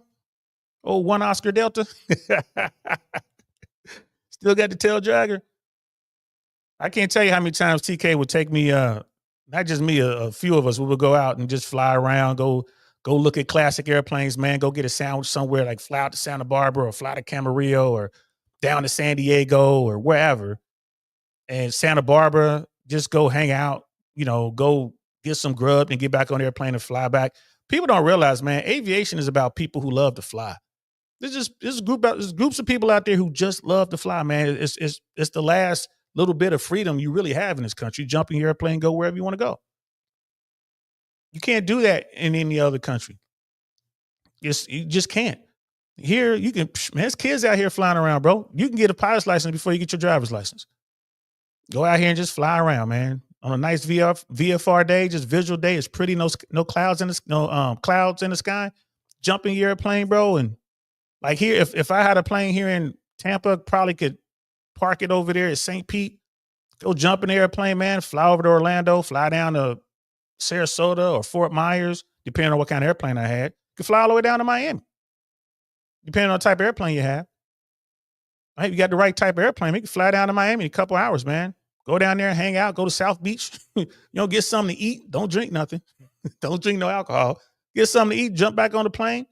Speaker 1: Oh, 1 Oscar Delta. Still got the tail dragger. I can't tell you how many times TK would take me, not just me, a few of us, we would go out and just fly around, go look at classic airplanes, man. Go get a sandwich somewhere, like fly out to Santa Barbara or fly to Camarillo or down to San Diego or wherever. And Santa Barbara, just go hang out, go get some grub and get back on the airplane and fly back. People don't realize, man, aviation is about people who love to fly. There's groups of people out there who just love to fly, man. It's the last little bit of freedom you really have in this country. Jump in your airplane, go wherever you want to go. You can't do that in any other country. You just can't. Here, you can, man, there's kids out here flying around, bro. You can get a pilot's license before you get your driver's license. Go out here and just fly around, man. On a nice VFR day, just visual day, it's pretty, no clouds in the sky. Jump in your airplane, bro, and like here, if I had a plane here in Tampa, probably could park it over there at St. Pete, go jump in the airplane, man, fly over to Orlando, fly down to Sarasota or Fort Myers, depending on what kind of airplane I had. You could fly all the way down to Miami, depending on the type of airplane you have. Right, you got the right type of airplane, you can fly down to Miami in a couple hours, man. Go down there, hang out, go to South Beach, get something to eat. Don't drink nothing. Don't drink no alcohol. Get something to eat, jump back on the plane.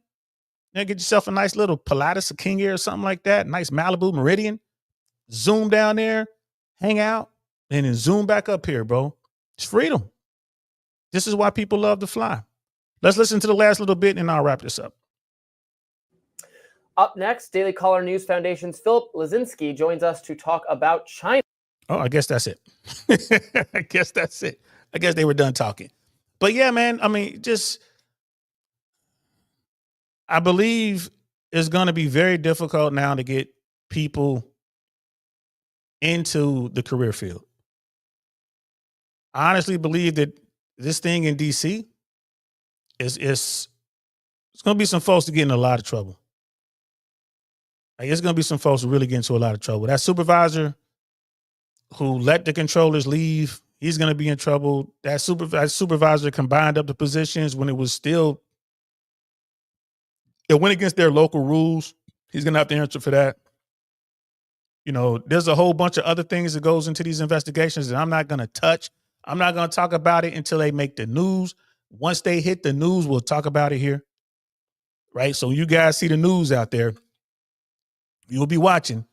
Speaker 1: Get yourself a nice little Pilatus or King Air or something like that. Nice Malibu Meridian. Zoom down there, hang out, and then zoom back up here, bro. It's freedom. This is why people love to fly. Let's listen to the last little bit, and I'll wrap this up.
Speaker 2: Up next, Daily Caller News Foundation's Philip Lazinski joins us to talk about China.
Speaker 1: Oh, I guess that's it. I guess that's it. I guess they were done talking. But yeah, man, I mean, I believe it's going to be very difficult now to get people into the career field. I honestly believe that this thing in DC it's going to be some folks that get in a lot of trouble. Like, it's going to be some folks who really get into a lot of trouble. That supervisor who let the controllers leave, he's going to be in trouble. That supervisor combined up the positions when it was still, it went against their local rules. He's going to have to answer for that. You know, there's a whole bunch of other things that goes into these investigations that I'm not going to touch. I'm not going to talk about it until they make the news. Once they hit the news, we'll talk about it here. Right? So you guys see the news out there, you'll be watching.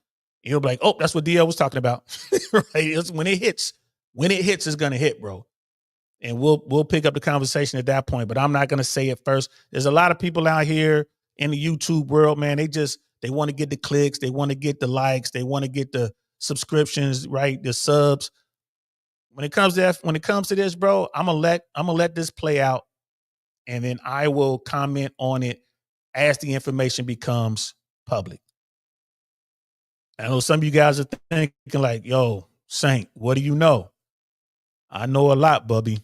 Speaker 1: You'll be like, oh, that's what DL was talking about. Right? It's when it hits, it's going to hit, bro. And we'll pick up the conversation at that point, but I'm not going to say it first. There's a lot of people out here in the YouTube world, man. They want to get the clicks. They want to get the likes. They want to get the subscriptions, right? The subs. When it comes to this, bro, I'm gonna let this play out, and then I will comment on it as the information becomes public. I know some of you guys are thinking like, yo, Saint, what do you know? I know a lot, Bubby.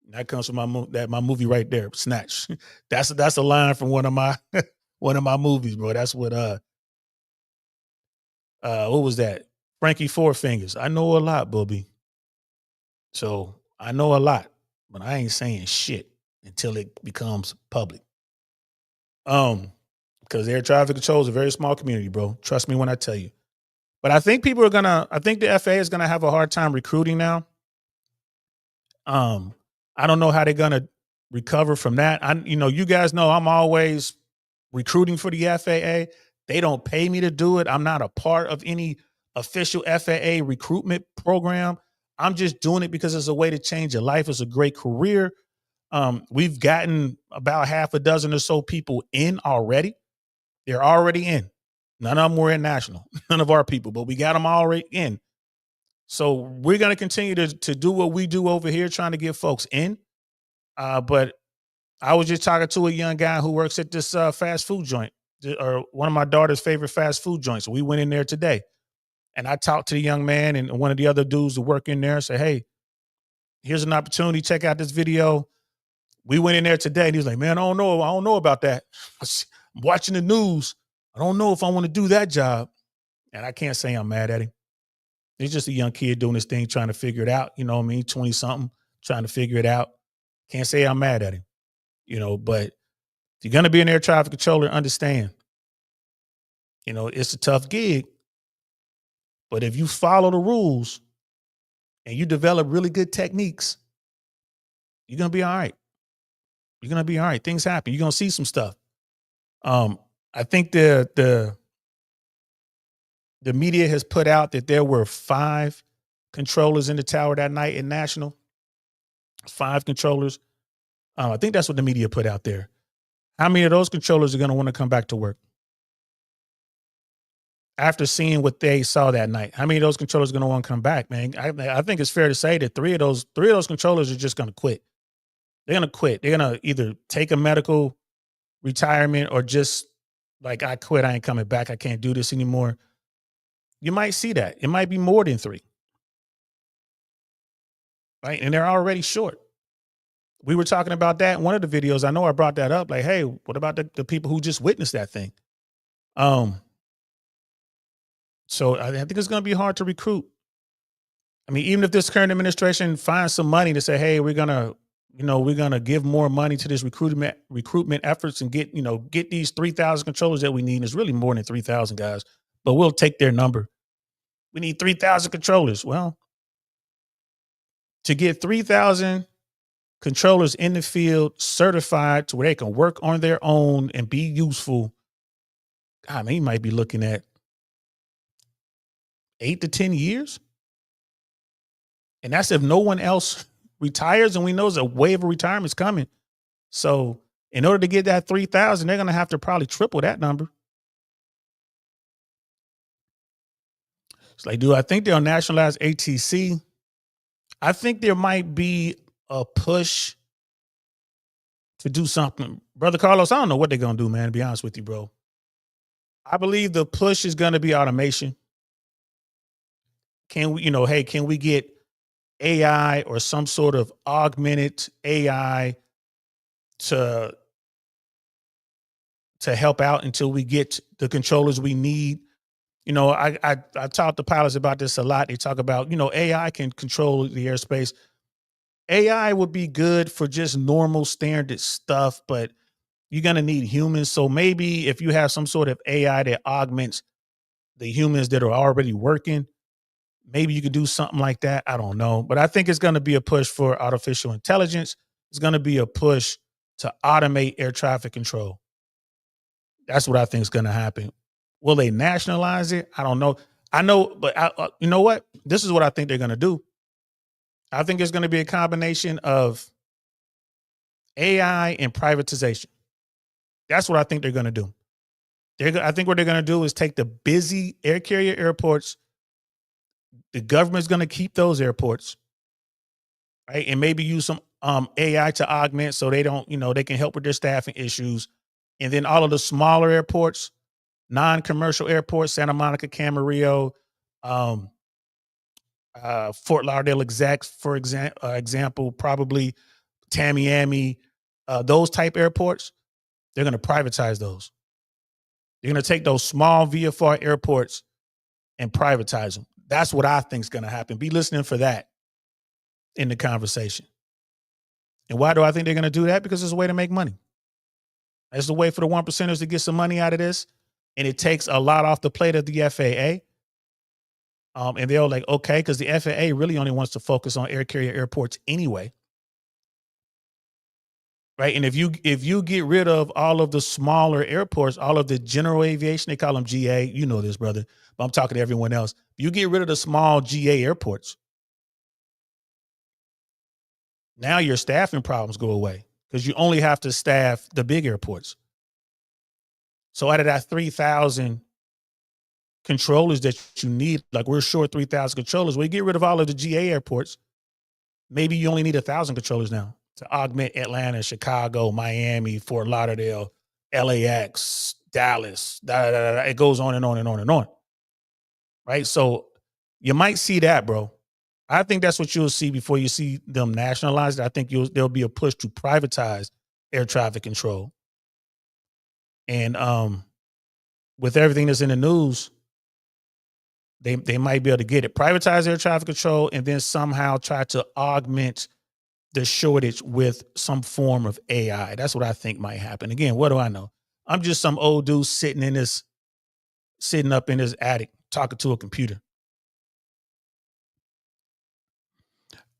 Speaker 1: That comes from my movie right there, Snatch. That's a line from one of my movies, bro. That's what was that? Frankie Four Fingers. I know a lot, Bubby. So I know a lot, but I ain't saying shit until it becomes public. Because air traffic control is a very small community, bro. Trust me when I tell you. But I think I think the FAA is gonna have a hard time recruiting now. I don't know how they're gonna recover from that. You guys know I'm always recruiting for the FAA. They don't pay me to do it. I'm not a part of any official FAA recruitment program. I'm just doing it because it's a way to change your life. It's a great career. We've gotten about half a dozen or so people in already. They're already in. None of them were in national. None of our people, but we got them already in. So we're going to continue to do what we do over here, trying to get folks in. But I was just talking to a young guy who works at this fast food joint, or one of my daughter's favorite fast food joints. So we went in there today, and I talked to the young man and one of the other dudes who work in there. Say, hey, here's an opportunity. Check out this video. We went in there today, and he was like, man, I don't know about that. I'm watching the news. I don't know if I want to do that job. And I can't say I'm mad at him. He's just a young kid doing his thing, trying to figure it out. You know what I mean? 20 something, trying to figure it out. Can't say I'm mad at him, but if you're going to be an air traffic controller, understand, it's a tough gig, but if you follow the rules and you develop really good techniques, you're going to be all right. You're going to be all right. Things happen. You're going to see some stuff. I think the media has put out that there were 5 controllers in the tower that night in National. 5 controllers. I think that's what the media put out there. How many of those controllers are going to want to come back to work after seeing what they saw that night? How many of those controllers are going to want to come back, man? I think it's fair to say that 3 of those controllers are just going to quit. They're going to quit. They're going to either take a medical retirement or just like, I quit. I ain't coming back. I can't do this anymore. You might see that. It might be more than 3. Right? And they're already short. We were talking about that in one of the videos. I know I brought that up. Like, hey, what about the people who just witnessed that thing? So I think it's going to be hard to recruit. I mean, even if this current administration finds some money to say, hey, we're going to give more money to this recruitment efforts and get these 3,000 controllers that we need. And it's really more than 3,000 guys, but we'll take their number. We need 3,000 controllers. Well, to get 3,000 controllers in the field certified to where they can work on their own and be useful, I mean, you might be looking at 8 to 10 years. And that's if no one else retires, and we know there's a wave of retirements coming. So in order to get that 3,000, they're going to have to probably triple that number. It's like, do I think they'll nationalize ATC? I think there might be a push to do something. Brother Carlos, I don't know what they're going to do, man, to be honest with you, bro. I believe the push is going to be automation. Can we get AI or some sort of augmented AI to help out until we get the controllers we need? I talk to pilots about this a lot. They talk about, AI can control the airspace. AI would be good for just normal standard stuff, but you're going to need humans. So maybe if you have some sort of AI that augments the humans that are already working, maybe you could do something like that. I don't know. But I think it's going to be a push for artificial intelligence. It's going to be a push to automate air traffic control. That's what I think is going to happen. Will they nationalize it? I don't know. I know, but you know what? This is what I think they're going to do. I think it's going to be a combination of AI and privatization. That's what I think they're going to do. I think what they're going to do is take the busy air carrier airports. The government's going to keep those airports, right? And maybe use some AI to augment so they don't, they can help with their staffing issues. And then all of the smaller airports, non-commercial airports, Santa Monica, Camarillo, Fort Lauderdale execs, for example, probably Tamiami, those type airports, they're going to privatize those. They're going to take those small VFR airports and privatize them. That's what I think is going to happen. Be listening for that in the conversation. And why do I think they're going to do that? Because it's a way to make money. It's a way for the 1%ers to get some money out of this. And it takes a lot off the plate of the FAA. And they're like, okay, because the FAA really only wants to focus on air carrier airports anyway. Right. And if you get rid of all of the smaller airports, all of the general aviation, they call them GA, you know this, brother, but I'm talking to everyone else. You get rid of the small GA airports. Now your staffing problems go away because you only have to staff the big airports. So out of that 3,000 controllers that you need, like we're short 3,000 controllers, well, you get rid of all of the GA airports. Maybe you only need 1,000 controllers now to augment Atlanta, Chicago, Miami, Fort Lauderdale, LAX, Dallas, it goes on and on and on and on. Right. So you might see that, bro. I think that's what you'll see before you see them nationalized. I think there'll be a push to privatize air traffic control. And with everything that's in the news, they might be able to get it. Privatize air traffic control and then somehow try to augment the shortage with some form of AI. That's what I think might happen. Again, what do I know? I'm just some old dude sitting up in his attic talking to a computer.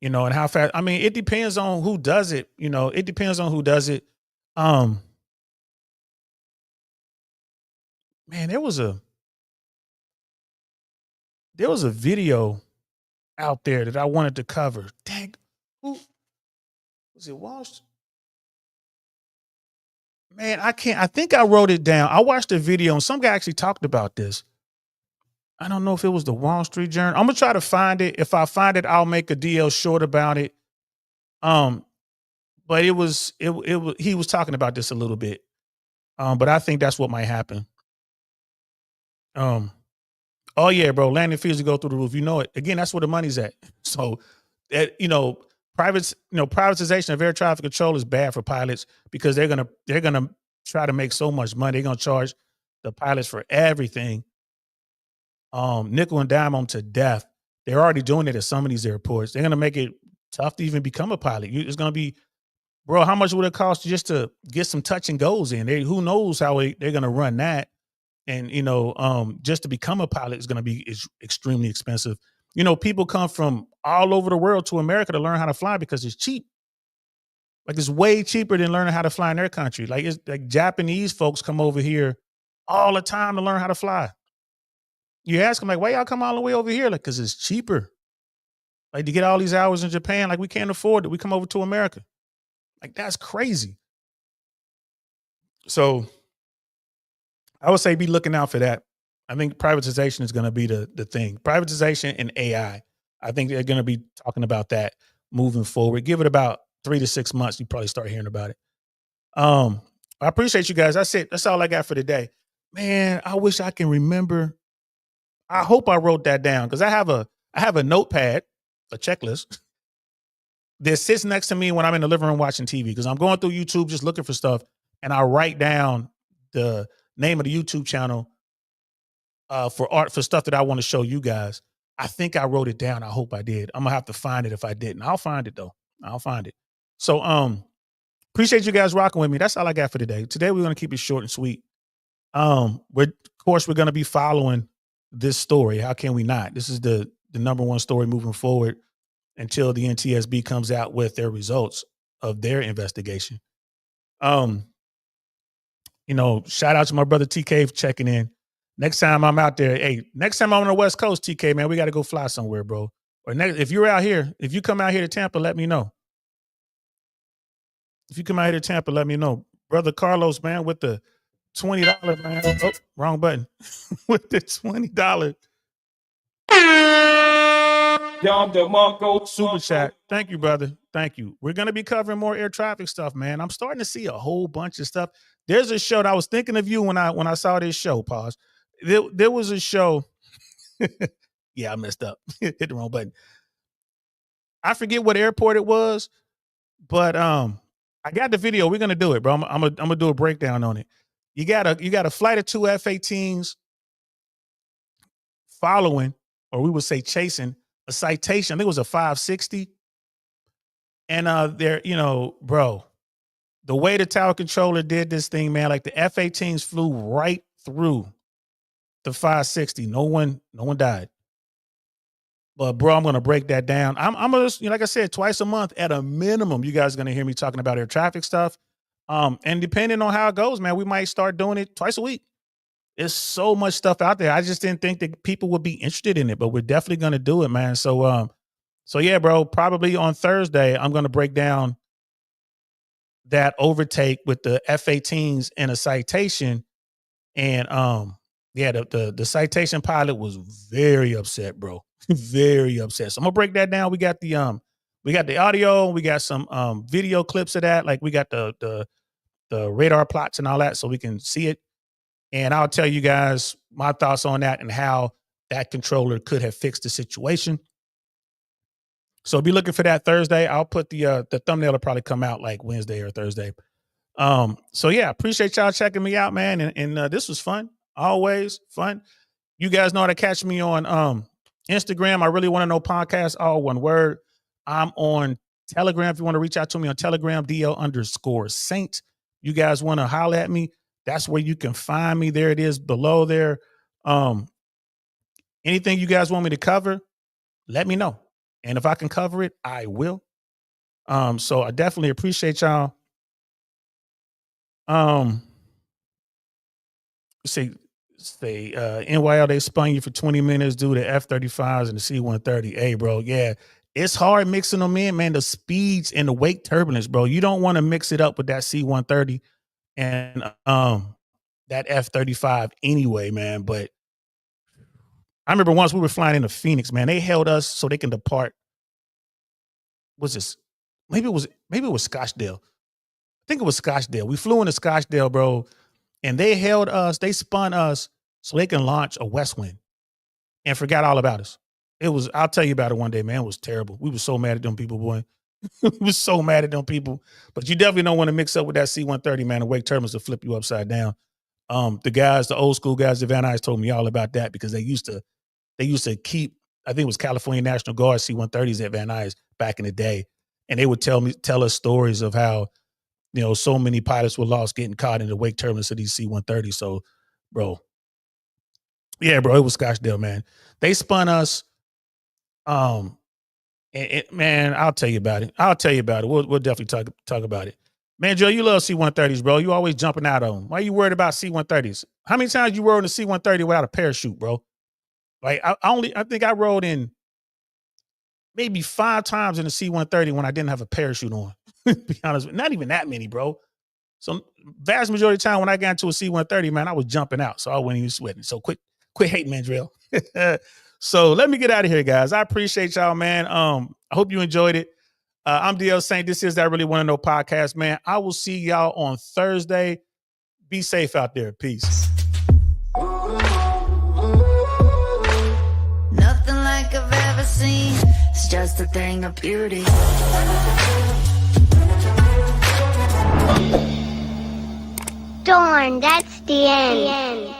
Speaker 1: And how fast, I mean, it depends on who does it. It depends on who does it. Man, there was a video out there that I wanted to cover. Dang, who was it? Man, I think I wrote it down. I watched the video and some guy actually talked about this. I don't know if it was the Wall Street Journal. I'm gonna try to find it. If I find it, I'll make a DL short about it. But he was talking about this a little bit. But I think that's what might happen. Oh yeah, bro, landing fees will go through the roof. You know it. Again, that's where the money's at. So that privatization of air traffic control is bad for pilots because they're gonna try to make so much money. They're gonna charge the pilots for everything. Nickel and dime them to death. They're already doing it at some of these airports. They're gonna make it tough to even become a pilot. It's gonna be, bro, how much would it cost just to get some touch and goes in? Who knows how they're gonna run that? And just to become a pilot is gonna be extremely expensive. People come from all over the world to America to learn how to fly because it's cheap. Like it's way cheaper than learning how to fly in their country. Like it's like Japanese folks come over here all the time to learn how to fly. You ask them like, why y'all come all the way over here? Like, cause it's cheaper. Like to get all these hours in Japan, like we can't afford it. We come over to America. Like that's crazy. So I would say be looking out for that. I think privatization is going to be the thing. Privatization and AI. I think they're going to be talking about that moving forward. Give it about 3 to 6 months. You probably start hearing about it. I appreciate you guys. That's it. That's all I got for today. Man, I wish I can remember. I hope I wrote that down because I have a notepad, a checklist that sits next to me when I'm in the living room watching TV because I'm going through YouTube just looking for stuff and I write down the name of the YouTube channel for stuff that I want to show you guys. I think I wrote it down. I hope I did. I'm gonna have to find it if I didn't. I'll find it though. I'll find it. So appreciate you guys rocking with me. That's all I got for today. Today we're gonna keep it short and sweet. We're gonna be following this story. How can we not? This is the number one story moving forward until the NTSB comes out with their results of their investigation. Shout out to my brother TK for checking in. Next time I'm out there, next time I'm on the West Coast, TK, man, we got to go fly somewhere, bro. Or if you're out here, if you come out here to Tampa, let me know. If you come out here to Tampa, let me know. Brother Carlos, man, with the $20, man. Oh, wrong button. With the $20 super chat. Thank you, brother. Thank you. We're going to be covering more air traffic stuff, man. I'm starting to see a whole bunch of stuff. There's a show that I was thinking of you when I saw this show. Pause. There was a show. Yeah, I messed up. Hit the wrong button. I forget what airport it was, but I got the video. We're gonna do it, bro. I'm gonna do a breakdown on it. You got a flight of 2 F-18s following, or we would say chasing, a citation. I think it was a 560. And there, bro, the way the tower controller did this thing, man, like the F-18s flew right through the 560. No one died. But bro, I'm gonna break that down. I'm gonna, like I said, twice a month at a minimum. You guys are gonna hear me talking about air traffic stuff. And depending on how it goes, man, we might start doing it twice a week. There's so much stuff out there. I just didn't think that people would be interested in it, but we're definitely gonna do it, man. So yeah, bro, probably on Thursday, I'm gonna break down that overtake with the F-18s and a citation. And the citation pilot was very upset, bro. Very upset. So I'm gonna break that down. We got the audio, we got some video clips of that. Like we got the radar plots and all that, so we can see it. And I'll tell you guys my thoughts on that and how that controller could have fixed the situation. So be looking for that Thursday. I'll put the thumbnail will probably come out like Wednesday or Thursday. So yeah, appreciate y'all checking me out, man. And this was fun. Always fun. You guys know how to catch me on Instagram. I really want to know podcast, all one word. I'm on Telegram. If you want to reach out to me on Telegram, DL_Saint. You guys want to holler at me? That's where you can find me. There it is below there. Anything you guys want me to cover, let me know. And if I can cover it, I will. So I definitely appreciate y'all. NYL, they spun you for 20 minutes due to F-35s and the C-130. Hey, bro, yeah. It's hard mixing them in, man. The speeds and the wake turbulence, bro. You don't want to mix it up with that C-130 and that F-35 anyway, man. But I remember once we were flying into Phoenix, man. They held us so they can depart. What's this? Maybe it was Scottsdale. I think it was Scottsdale. We flew into Scottsdale, bro, and they held us. They spun us so they can launch a West Wind and forgot all about us. I'll tell you about it one day, man. It was terrible. We were so mad at them people, boy. We were so mad at them people. But you definitely don't want to mix up with that C-130, man. The wake turbulence will flip you upside down. The old school guys at Van Nuys told me all about that because they used to keep, I think it was California National Guard C-130s at Van Nuys back in the day. And they would tell us stories of how, so many pilots were lost getting caught in the wake turbulence of these C-130s. So, bro. Yeah, bro, it was Scottsdale, man. They spun us. Man, I'll tell you about it. We'll definitely talk about it. Man, Joe, you love C-130s, bro. You always jumping out on them. Why are you worried about C-130s? How many times you rode in a C-130 without a parachute, bro? Like I think I rode in maybe 5 times in a C-130 when I didn't have a parachute on. To be honest, not even that many, bro. So vast majority of the time when I got into a C-130, man, I was jumping out. So I wasn't even sweating. So quit hating, Mandrell. So let me get out of here, guys. I appreciate y'all, man. I hope you enjoyed it. I'm DL Saint. This is That Really Want to Know podcast, man. I will see y'all on Thursday. Be safe out there. Peace.
Speaker 4: Nothing like I've ever seen. It's just a thing of beauty.
Speaker 5: Darn, that's the end.